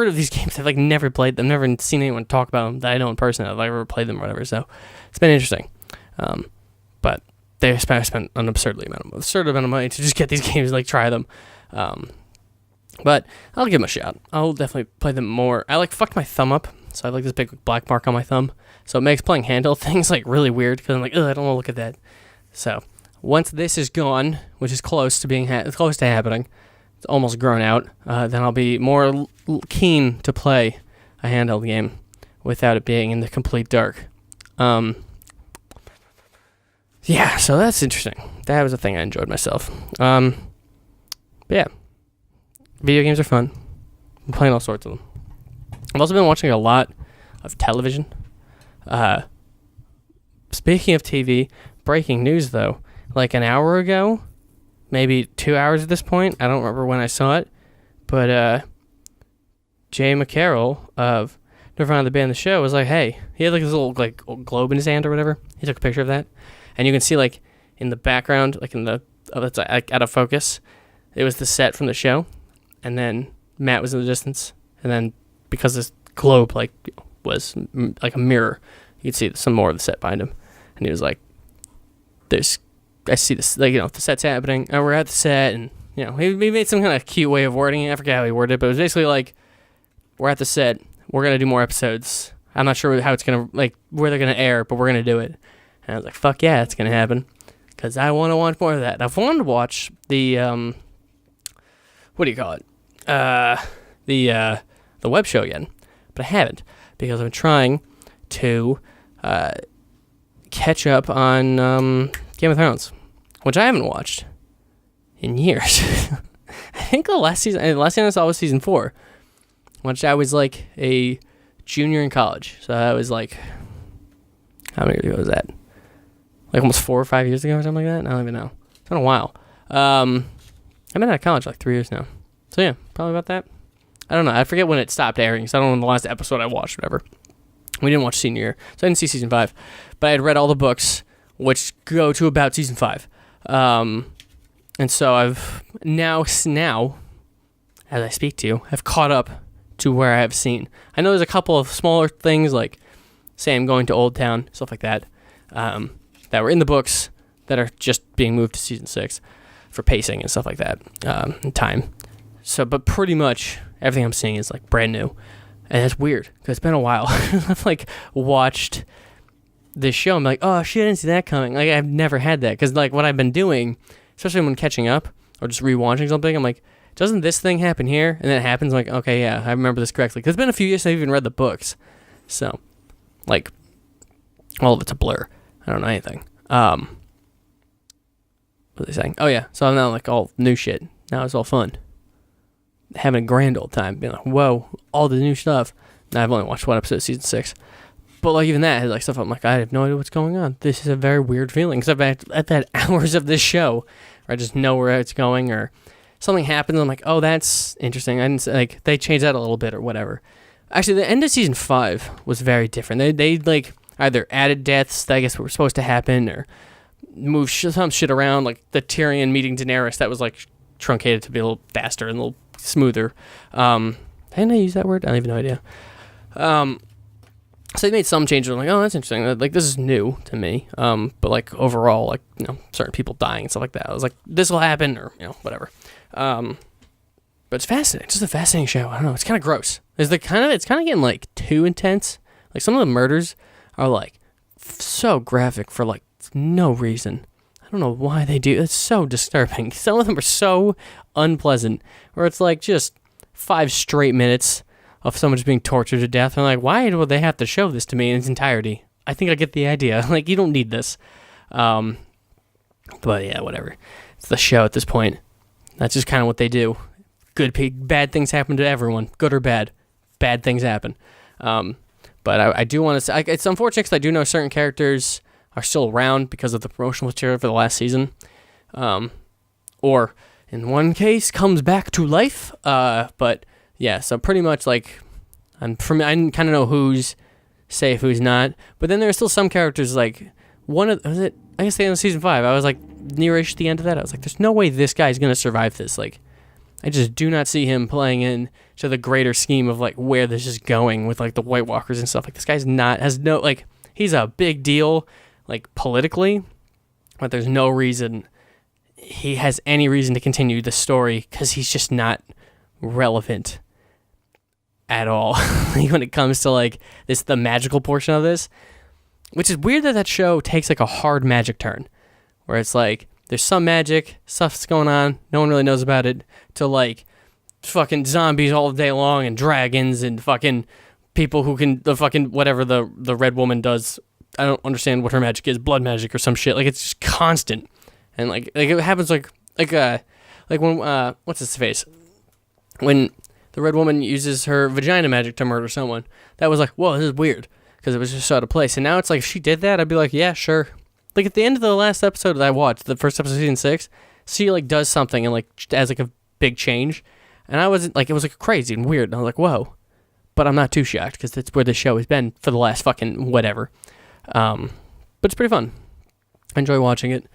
of these games. I've like never played them, never seen anyone talk about them that I know in person. I've ever played them or whatever. So it's been interesting. But they spent an absurd amount of money to just get these games and like try them. But I'll give them a shot. I'll definitely play them more. I like fucked my thumb up, so I have like this big black mark on my thumb. So it makes playing handheld things like really weird because I'm like, ugh, I don't want to look at that. So once this is gone, which is close to being close to happening, it's almost grown out, then I'll be more keen to play a handheld game without it being in the complete dark. Yeah, so that's interesting. That was a thing I enjoyed myself. But yeah, video games are fun. I'm playing all sorts of them. I've also been watching a lot of television. Speaking of TV, breaking news though, like an hour ago, maybe 2 hours at this point, I don't remember when I saw it, but Jay McCarroll of Nirvana, the band, the show, was like, hey, he had like this little like globe in his hand or whatever. He took a picture of that, and you can see like in the background, like in the it's like out of focus, it was the set from the show, and then Matt was in the distance, and then because this globe like was like a mirror, you could see some more of the set behind him, and he was like, I see this, like, the set's happening, and we're at the set, and he made some kind of cute way of wording it. I forget how he worded it, but it was basically like, we're at the set, we're gonna do more episodes. I'm not sure how it's gonna, like, where they're gonna air, but we're gonna do it. And I was like, fuck yeah, it's gonna happen, because I want to watch more of that. I've wanted to watch the what do you call it? The web show again, but I haven't, because I've been trying to catch up on Game of Thrones, which I haven't watched in years. I think the last season I saw was season 4, which I was like a junior in college. So I was like, how many years ago was that? Like almost 4 or 5 years ago or something like that? I don't even know. It's been a while. I've been out of college like 3 years now. So yeah, probably about that. I don't know. I forget when it stopped airing, so I don't know when the last episode I watched, whatever. We didn't watch senior year, so I didn't see season 5. But I had read all the books, which go to about season 5. And so I've now, as I speak to you, have caught up to where I have seen. I know there's a couple of smaller things, like, say I'm going to Old Town, stuff like that, that were in the books that are just being moved to season 6 for pacing and stuff like that, and time. So, but pretty much everything I'm seeing is, like, brand new. And that's weird, because it's been a while. I've, like, watched this show. I'm like, oh, shit, I didn't see that coming. Like, I've never had that. Because, like, what I've been doing, especially when catching up or just rewatching something, I'm like, doesn't this thing happen here? And then it happens. I'm like, okay, yeah, I remember this correctly. Because it's been a few years since I've even read the books. So, like, all of it's a blur. I don't know anything. What was I saying? Oh, yeah. So I'm now, like, all new shit. Now it's all fun. Having a grand old time. Being like, whoa, all the new stuff. Now I've only watched one episode of season 6. But, like, even that has, like, stuff I'm like, I have no idea what's going on. This is a very weird feeling. Because I've had hours of this show where I just know where it's going, or something happens, I'm like, oh, that's interesting. I didn't, like, they changed that a little bit or whatever. Actually, the end of season 5 was very different. They like, either added deaths that I guess were supposed to happen, or moved some shit around, like the Tyrion meeting Daenerys, that was, like, truncated to be a little faster and a little smoother. Didn't I use that word? I have no idea. So they made some changes. I'm like, oh, that's interesting. Like, this is new to me. But, like, overall, like, certain people dying and stuff like that, I was like, this will happen, or, whatever. But it's fascinating. It's just a fascinating show. I don't know. It's kind of gross. It's kind of getting, like, too intense. Like, some of the murders are, like, so graphic for, like, no reason. I don't know why they do. It's so disturbing. Some of them are so unpleasant, where it's, like, just 5 straight minutes of someone just being tortured to death. I'm like, why would they have to show this to me in its entirety? I think I get the idea. Like, you don't need this. But yeah, whatever. It's the show at this point. That's just kind of what they do. Bad things happen to everyone. Good or bad. Bad things happen. But I do want to say, it's unfortunate because I do know certain characters are still around because of the promotional material for the last season. Or, in one case, comes back to life. But yeah, so pretty much, like, I kind of know who's safe, who's not. But then there are still some characters, like, I guess the end of season 5, I was, like, nearish the end of that. I was like, there's no way this guy's going to survive this. Like, I just do not see him playing into the greater scheme of, like, where this is going with, like, the White Walkers and stuff. Like, this guy's he's a big deal, like, politically, but there's no reason he has any reason to continue the story, because he's just not relevant at all. Like, when it comes to, like, the magical portion of this, which is weird that show takes, like, a hard magic turn, where it's like, there's some magic, stuff's going on, no one really knows about it, to, like, fucking zombies all day long, and dragons, and fucking people who can, the fucking, whatever the red woman does, I don't understand what her magic is, blood magic or some shit, like, it's just constant, and, like it happens, like when, what's his face, when the red woman uses her vagina magic to murder someone, that was like, whoa, this is weird, because it was just so out of place. And now it's like, if she did that, I'd be like, yeah, sure. Like, at the end of the last episode that I watched, the first episode of season 6, she, like, does something and, like, has, like, a big change. And I wasn't, like, it was, like, crazy and weird. And I was like, whoa. But I'm not too shocked, because that's where the show has been for the last fucking whatever. But it's pretty fun. I enjoy watching it.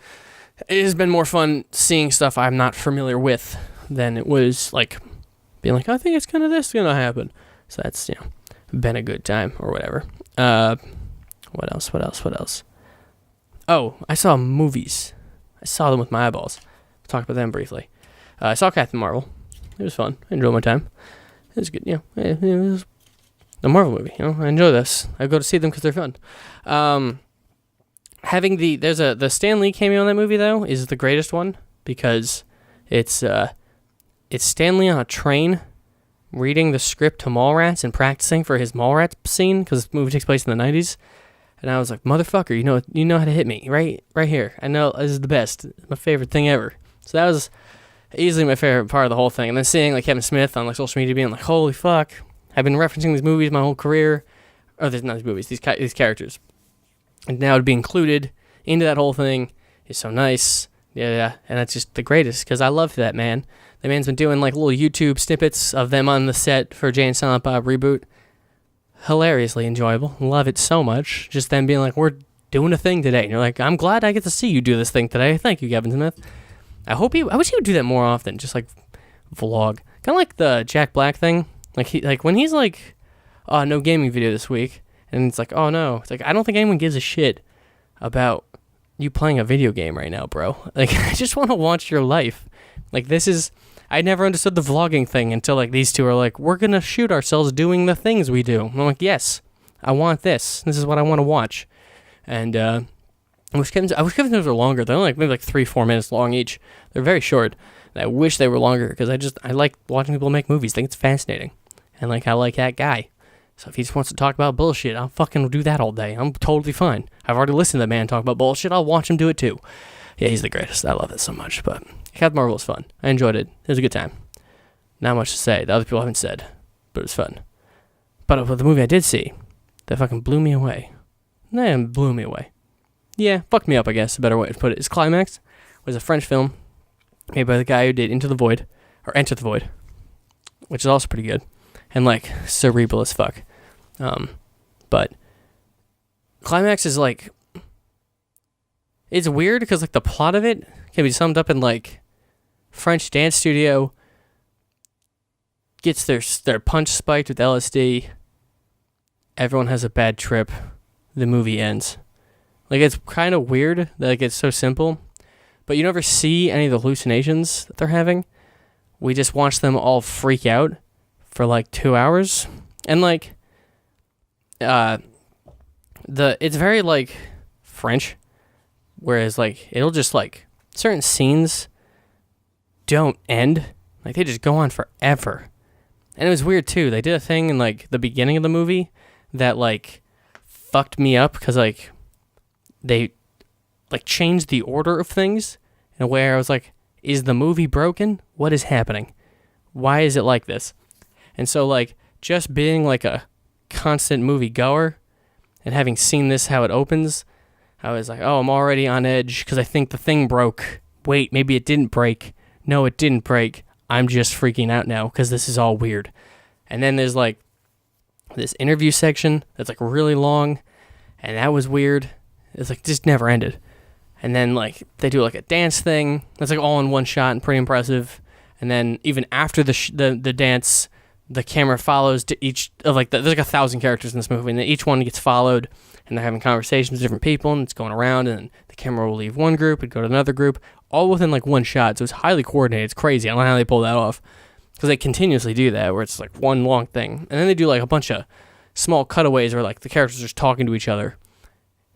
it has been more fun seeing stuff I'm not familiar with than it was like being like, I think it's kind of this gonna happen. So that's, been a good time or whatever. What else? Oh, I saw movies. I saw them with my eyeballs. I'll talk about them briefly. I saw Captain Marvel. It was fun. I enjoyed my time. It was good, It was a Marvel movie, I enjoy this. I go to see them because they're fun. Having the Stan Lee cameo in that movie though is the greatest one because it's Stan Lee on a train reading the script to Mallrats and practicing for his Mallrats scene because the movie takes place in the 90s. And I was like, motherfucker, you know how to hit me right here. I know this is the best, my favorite thing ever. So that was easily my favorite part of the whole thing. And then seeing like Kevin Smith on like social media being like, holy fuck, I've been referencing these movies my whole career. Oh, there's not these movies, these characters. And now to be included into that whole thing is so nice. Yeah. And that's just the greatest because I love that man. The man's been doing like little YouTube snippets of them on the set for Jay and Silent Bob reboot. Hilariously enjoyable. Love it so much. Just them being like, we're doing a thing today. And you're like, I'm glad I get to see you do this thing today. Thank you, Kevin Smith. I wish he would do that more often. Just like vlog. Kind of like the Jack Black thing. Like when he's like, oh, no gaming video this week. And it's like, oh no. It's like, I don't think anyone gives a shit about you playing a video game right now, bro. Like, I just want to watch your life. Like, I never understood the vlogging thing until like these two are like, we're going to shoot ourselves doing the things we do. And I'm like, yes, I want this. This is what I want to watch. And I wish Kevin's videos were longer. They're only maybe 3-4 minutes long each. They're very short. And I wish they were longer because I like watching people make movies. I think it's fascinating. And like, I like that guy. So if he just wants to talk about bullshit, I'll fucking do that all day. I'm totally fine. I've already listened to the man talk about bullshit. I'll watch him do it too. Yeah, he's the greatest. I love it so much. But Captain Marvel was fun. I enjoyed it. It was a good time. Not much to say. The other people haven't said, but it was fun. But the movie I did see, that fucking blew me away. Blew me away. Yeah, fucked me up, I guess, a better way to put it. Is Climax. It was a French film made by the guy who did Enter the Void, which is also pretty good, and like cerebral as fuck. But Climax is like, it's weird because like the plot of it can be summed up in like French dance studio gets their punch spiked with LSD. Everyone has a bad trip. The movie ends. Like, it's kind of weird that like, it's so simple, but you never see any of the hallucinations that they're having. We just watch them all freak out for like 2 hours. And like, it's very like French, whereas like, it'll just like, certain scenes don't end. Like, they just go on forever. And it was weird too. They did a thing in like the beginning of the movie that like fucked me up because like they like changed the order of things in a way where I was like, is the movie broken? What is happening? Why is it like this? And so like just being like a constant movie goer and having seen this how it opens, I was like, oh, I'm already on edge because I think the thing broke. Wait, maybe it didn't break. No, it didn't break. I'm just freaking out now because this is all weird. And then there's like this interview section that's like really long, and that was weird. It's like just never ended. And then like they do like a dance thing that's like all in one shot and pretty impressive. And then even after the dance, the camera follows to each of like there's like 1,000 characters in this movie, and then each one gets followed, and they're having conversations with different people, and it's going around, and the camera will leave one group and go to another group, all within like one shot. So it's highly coordinated. It's crazy. I don't know how they pull that off, because they continuously do that where it's like one long thing, and then they do like a bunch of small cutaways where like the characters are just talking to each other,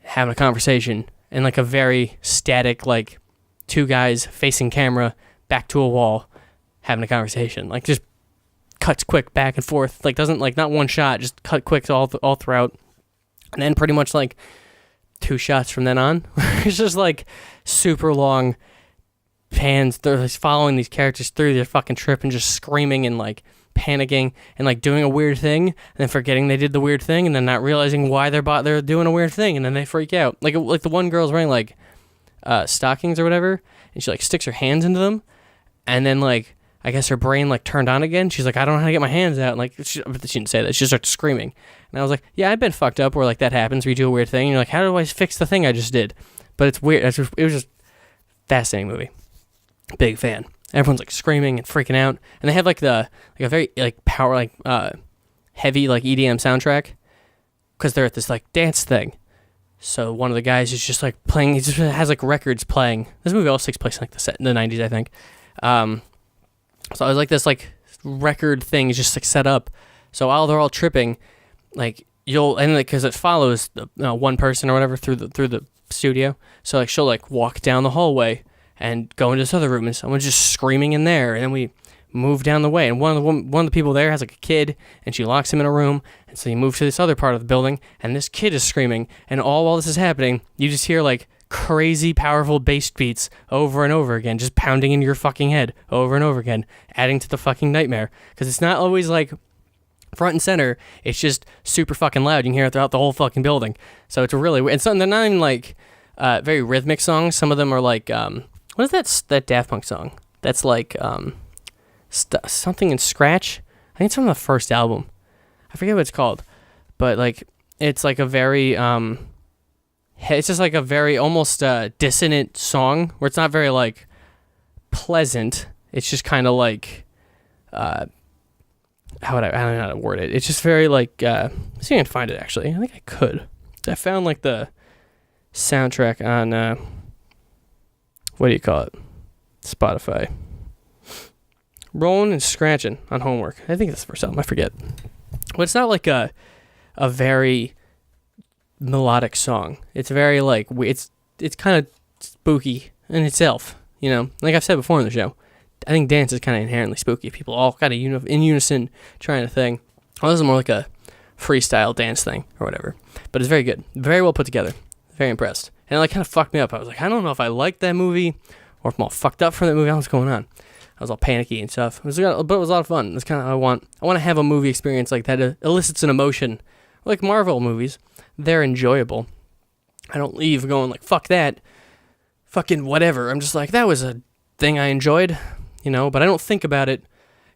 having a conversation, and like a very static like two guys facing camera back to a wall having a conversation, like just cuts quick back and forth, like doesn't like not one shot, just cut quick all throughout, and then pretty much like 2 shots from then on. It's just like super long pans. They're just following these characters through their fucking trip and just screaming and like panicking and like doing a weird thing and then forgetting they did the weird thing and then not realizing why they're doing a weird thing, and then they freak out. Like the one girl's wearing like stockings or whatever, and she like sticks her hands into them, and then like I guess her brain like turned on again. She's like, I don't know how to get my hands out. And like she didn't say that. She just started screaming. And I was like, yeah, I've been fucked up where like that happens where you do a weird thing. And you're like, how do I fix the thing I just did? But it's weird. It was just Fascinating movie. Big fan. Everyone's like screaming and freaking out, and they have like a very like power heavy like EDM soundtrack because they're at this like dance thing. So one of the guys is just like playing. He just has like records playing. This movie also takes place in like the 90s, I think. So I was like this like record thing is just like set up. So while they're all tripping, like because it follows the one person or whatever through the studio. So like she'll like walk down the hallway and go into this other room, and someone's just screaming in there, and then we move down the way, and one of the people there has like a kid, and she locks him in a room, and so you move to this other part of the building, and this kid is screaming, and all while this is happening, you just hear like crazy powerful bass beats over and over again, just pounding into your fucking head over and over again, adding to the fucking nightmare, because it's not always like front and center, it's just super fucking loud. You can hear it throughout the whole fucking building, so it's really weird. And some, they're not even like very rhythmic songs. Some of them are like what is that Daft Punk song? That's like something in Scratch. I think it's from the first album. I forget what it's called, but like it's like a very it's just like a very almost dissonant song where it's not very like pleasant. It's just kind of like I don't know how to word it. It's just very like let's see if I can find it. Actually, I think I could. I found like the soundtrack on what do you call it? Spotify. Rolling and Scratching on Homework. I think that's the first album. I forget. But it's not like a very melodic song. It's very like it's kind of spooky in itself. You know, like I've said before in the show, I think dance is kind of inherently spooky. People all kind of in unison trying to thing. Well, this is more like a freestyle dance thing or whatever. But it's very good, very well put together. Very impressed. And it like kind of fucked me up. I was like, I don't know if I liked that movie or if I'm all fucked up from that movie. What's going on? I was all panicky and stuff. But it was a lot of fun. That's kind of how I want to have a movie experience like that. It elicits an emotion. Like Marvel movies, they're enjoyable. I don't leave going like, fuck that. Fucking whatever. I'm just like, that was a thing I enjoyed, you know, but I don't think about it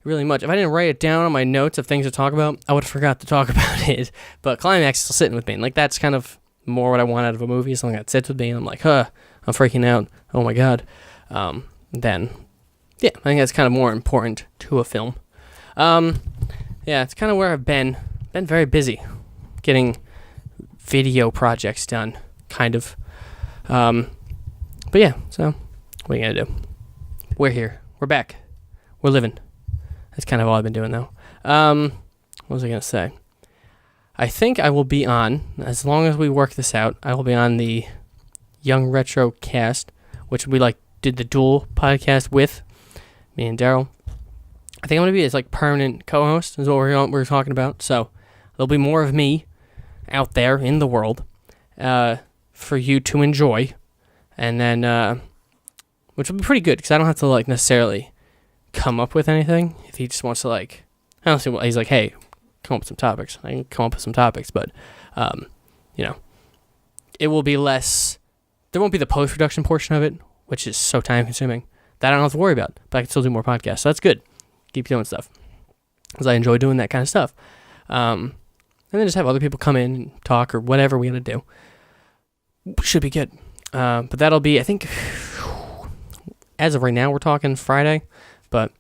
really much. If I didn't write it down on my notes of things to talk about, I would have forgot to talk about it. But Climax is still sitting with me. And like, that's kind of more what I want out of a movie, something that sits with me, and I'm like, I'm freaking out. Oh my god. Then, yeah, I think that's kind of more important to a film. Yeah, it's kind of where I've been very busy getting video projects done, kind of. But yeah, so what are you gonna do? We're here. We're back. We're living. That's kind of all I've been doing, though. What was I gonna say? I think I will be on, as long as we work this out, I will be on the Young Retro cast, which we like did the dual podcast with me and Daryl. I think I'm gonna be his like permanent co-host is what we're talking about. So there'll be more of me out there in the world for you to enjoy, and then which will be pretty good because I don't have to like necessarily come up with anything. If he just wants to like, I don't see what he's like, hey, come up with some topics. I can come up with some topics, but you know, it will be less. There won't be the post-production portion of it, which is so time-consuming that I don't have to worry about. But I can still do more podcasts, so that's good. Keep doing stuff because I enjoy doing that kind of stuff. And then just have other people come in and talk or whatever we gotta do. Should be good. But that'll be, I think, as of right now, we're talking Friday, but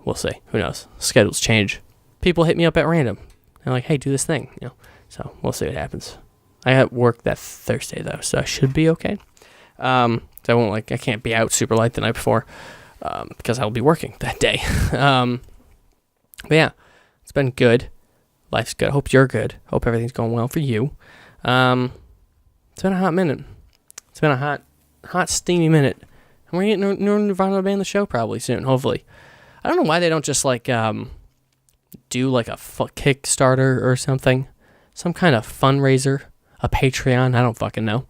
we'll see. Who knows? Schedules change. People hit me up at random. They're like, hey, do this thing, you know. So we'll see what happens. I got work that Thursday though, so I should be okay. So I can't be out super late the night before, because I'll be working that day. But yeah, it's been good. Life's good. Hope you're good. Hope everything's going well for you. It's been a hot minute. It's been a hot steamy minute. And we're getting Nirvana band the show probably soon, hopefully. I don't know why they don't just like do like a Kickstarter or something, some kind of fundraiser, a Patreon. I don't fucking know.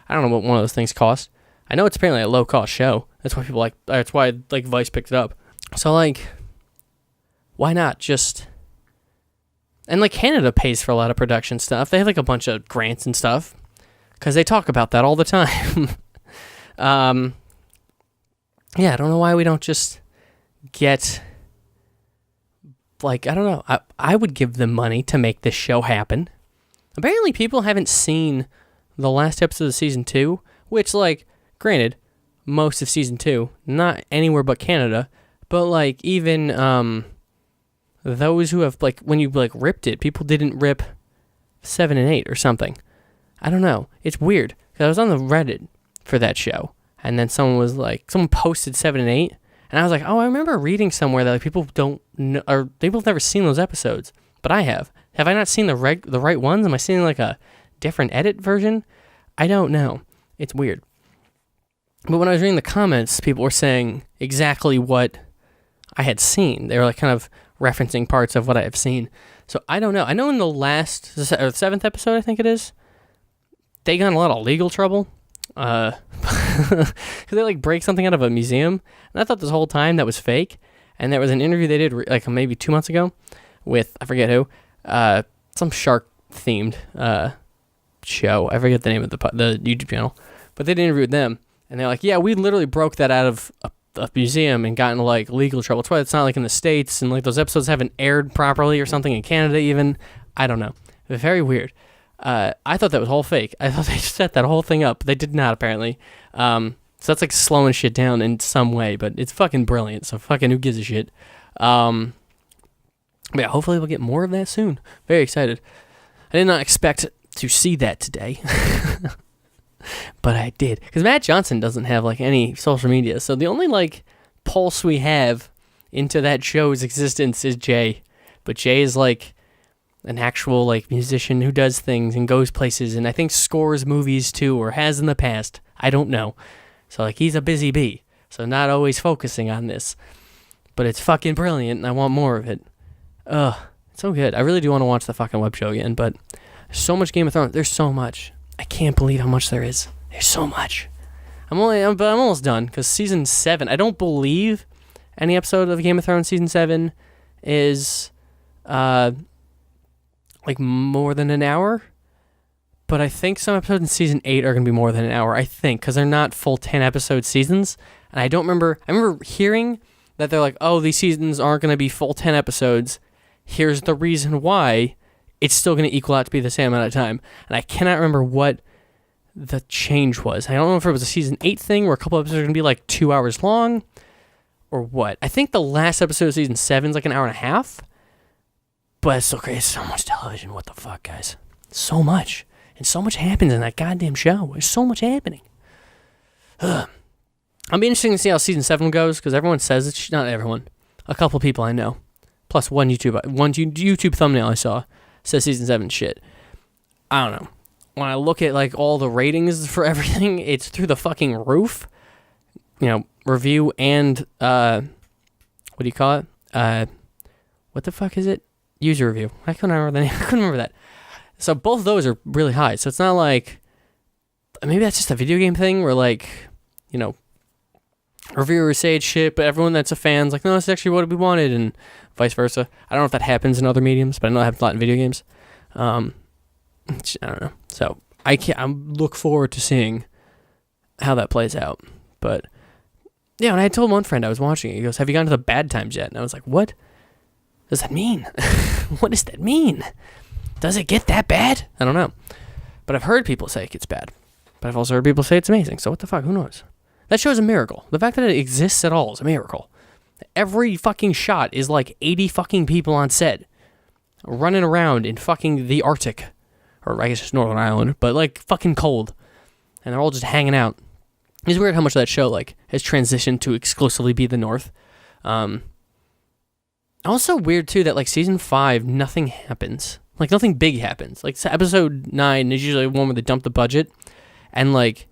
I don't know what one of those things costs. I know it's apparently a low cost show. That's why people like. That's why like Vice picked it up. So like, why not just? And like Canada pays for a lot of production stuff. They have like a bunch of grants and stuff because they talk about that all the time. Yeah, I don't know why we don't just get. Like, I don't know. I would give them money to make this show happen. Apparently, people haven't seen the last episode of season 2, which, like, granted, most of season 2, not anywhere but Canada, but like even those who have like when you like ripped it, people didn't rip 7 and 8 or something. I don't know. It's weird because I was on the Reddit for that show, and then someone posted 7 and 8, and I was like, oh, I remember reading somewhere that like people don't know, or people have never seen those episodes, but I have. Have I not seen the right ones? Am I seeing like a different edit version? I don't know. It's weird. But when I was reading the comments, people were saying exactly what I had seen. They were like kind of referencing parts of what I have seen. So I don't know. I know in the last, the 7th episode, I think it is, they got in a lot of legal trouble. Because they like break something out of a museum. And I thought this whole time that was fake. And there was an interview they did like maybe 2 months ago with, I forget who, some shark themed show. I forget the name of the YouTube channel. But they did an interview with them. And they're like, yeah, we literally broke that out of a museum and got into like legal trouble. That's why it's not like in the States and like those episodes haven't aired properly or something in Canada even. I don't know. Very weird. I thought that was all fake. I thought they set that whole thing up. They did not, apparently. So that's like slowing shit down in some way, but it's fucking brilliant. So fucking who gives a shit? But yeah, hopefully we'll get more of that soon. Very excited. I did not expect to see that today. But I did. Because Matt Johnson doesn't have like any social media. So the only like pulse we have into that show's existence is Jay. But Jay is like an actual like musician who does things and goes places and I think scores movies too, or has in the past. I don't know. So like he's a busy bee. So not always focusing on this. But it's fucking brilliant and I want more of it. Ugh. It's so good. I really do want to watch the fucking web show again, but there's so much Game of Thrones. There's so much. I can't believe how much there is. There's so much. I'm almost done because season 7. I don't believe any episode of Game of Thrones season 7 is like more than an hour. But I think some episodes in season 8 are going to be more than an hour. I think because they're not full 10 episode seasons. And I don't remember. I remember hearing that they're like, oh, these seasons aren't going to be full 10 episodes. Here's the reason why. It's still going to equal out to be the same amount of time. And I cannot remember what the change was. I don't know if it was a season 8 thing where a couple episodes are going to be like 2 hours long or what. I think the last episode of season 7 is like an hour and a half. But it's so crazy. It's so much television. What the fuck, guys? So much. And so much happens in that goddamn show. There's so much happening. I'll be interested to see how season 7 goes because everyone says it's not everyone. A couple people I know. Plus one YouTube thumbnail I saw says season 7 shit. I don't know. When I look at like all the ratings for everything, it's through the fucking roof. You know, review and what do you call it? What the fuck is it? User review. I couldn't remember the name. I couldn't remember that. So both of those are really high. So it's not like maybe that's just a video game thing where like, you know, reviewers say it's shit, but everyone that's a fan's like, no, that's actually what we wanted, and vice versa. I don't know if that happens in other mediums, but I know it happens a lot in video games. I don't know. So I look forward to seeing how that plays out. But yeah, and I told one friend I was watching it, he goes, have you gone to the bad times yet? And I was like, what does that mean? What does that mean? Does it get that bad? I don't know. But I've heard people say it gets bad. But I've also heard people say it's amazing. So what the fuck? Who knows? That show's a miracle. The fact that it exists at all is a miracle. Every fucking shot is like 80 fucking people on set running around in fucking the Arctic. Or I guess it's Northern Ireland, but like fucking cold. And they're all just hanging out. It's weird how much that show like has transitioned to exclusively be the North. Also weird too that like season 5, nothing happens. Like nothing big happens. Like episode 9 is usually one where they dump the budget. And like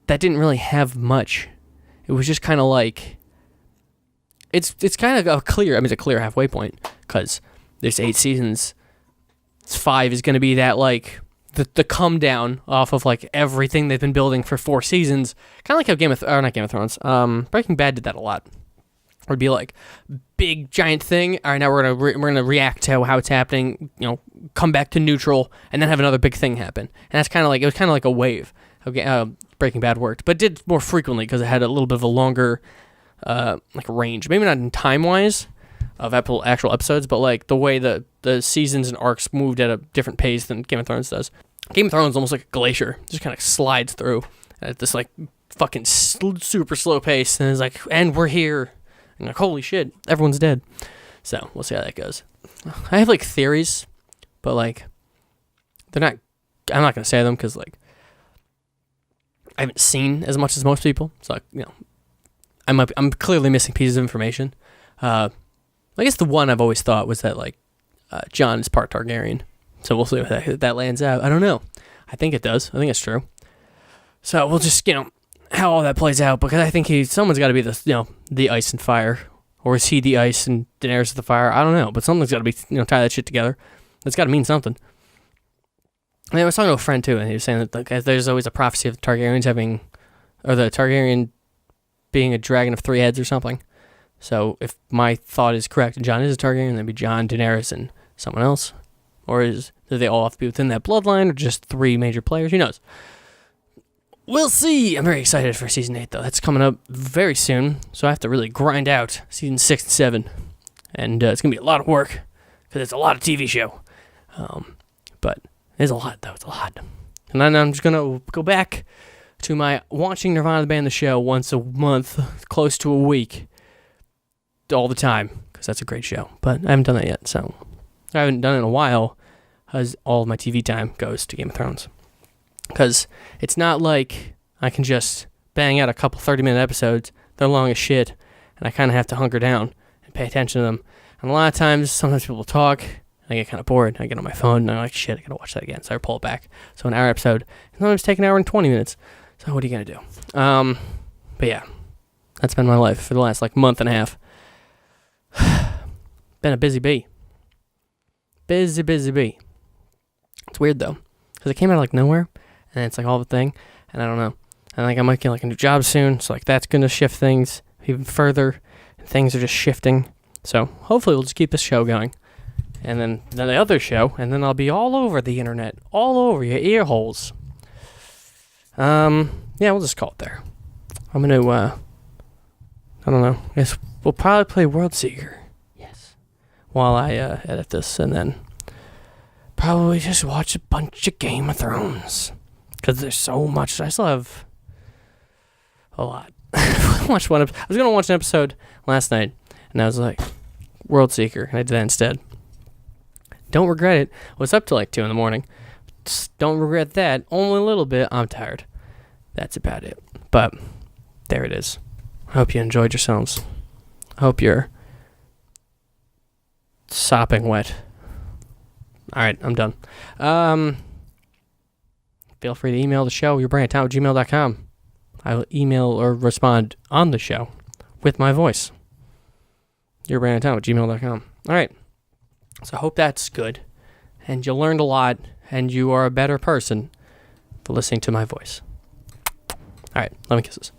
that didn't really have much. It was just kind of like it's kind of a clear. I mean, it's a clear halfway point because there's 8 seasons. 5 is going to be that like the come down off of like everything they've been building for 4 seasons. Kind of like how not Game of Thrones. Breaking Bad did that a lot. It'd be like big giant thing. All right, now we're gonna react to how it's happening. You know, come back to neutral, and then have another big thing happen. And that's kind of like it was kind of like a wave. Okay, Breaking Bad worked, but did more frequently because it had a little bit of a longer like range. Maybe not in time wise of actual episodes, but like the way the seasons and arcs moved at a different pace than Game of Thrones does. Game of Thrones is almost like a glacier, just kind of slides through at this like fucking super slow pace, and it's like, and we're here, and like, holy shit, everyone's dead. So we'll see how that goes. I have like theories, but like they're not. I'm not gonna say them because like I haven't seen as much as most people. So like, I'm clearly missing pieces of information. I guess the one I've always thought was that like Jon is part Targaryen. So we'll see if that lands out. I don't know. I think it does. I think it's true. So we'll just how all that plays out, because I think someone's got to be the ice and fire, or is he the ice and Daenerys is the fire? I don't know, but something's got to be tie that shit together. It's got to mean something. And I was talking to a friend too, and he was saying that like there's always a prophecy of the Targaryens the Targaryen being a dragon of 3 heads or something. So if my thought is correct, and Jon is a Targaryen, then it'd be Jon, Daenerys, and someone else, or do they all have to be within that bloodline, or just 3 major players? Who knows? We'll see. I'm very excited for season 8 though. That's coming up very soon, so I have to really grind out season 6 and 7, and it's gonna be a lot of work because it's a lot of TV show. But it's a lot though. It's a lot. And then I'm just gonna go back to my watching Nirvana the band the show once a month, close to a week, all the time, because that's a great show. But I haven't done that yet, so I haven't done it in a while, because all of my TV time goes to Game of Thrones. Because it's not like I can just bang out a couple 30-minute episodes. They're long as shit, and I kind of have to hunker down and pay attention to them. And a lot of times, sometimes people talk, and I get kind of bored. I get on my phone, and I'm like, shit, I gotta watch that again. So I pull it back. So an hour episode, and sometimes take an hour and 20 minutes. So what are you gonna do? But yeah, that's been my life for the last month and a half. Been a busy bee. Busy bee. It's weird though, because it came out of nowhere. And it's all the thing, and I don't know. And I might get a new job soon, so that's gonna shift things even further. And things are just shifting. So hopefully we'll just keep this show going, and then the other show, and then I'll be all over the internet, all over your ear holes. Yeah, we'll just call it there. I'm gonna I don't know. I guess we'll probably play World Seeker. Yes. While I edit this, and then probably just watch a bunch of Game of Thrones. Because there's so much. I still have a lot. I was going to watch an episode last night, and I was like, World Seeker, and I did that instead. Don't regret it. I was up till 2 in the morning. Just don't regret that. Only a little bit. I'm tired. That's about it. But there it is. I hope you enjoyed yourselves. I hope you're sopping wet. All right, I'm done. Feel free to email the show, yourbrainattown@gmail.com. I will email or respond on the show with my voice. yourbrainattown@gmail.com. All right. So I hope that's good, and you learned a lot, and you are a better person for listening to my voice. All right. Love and kisses.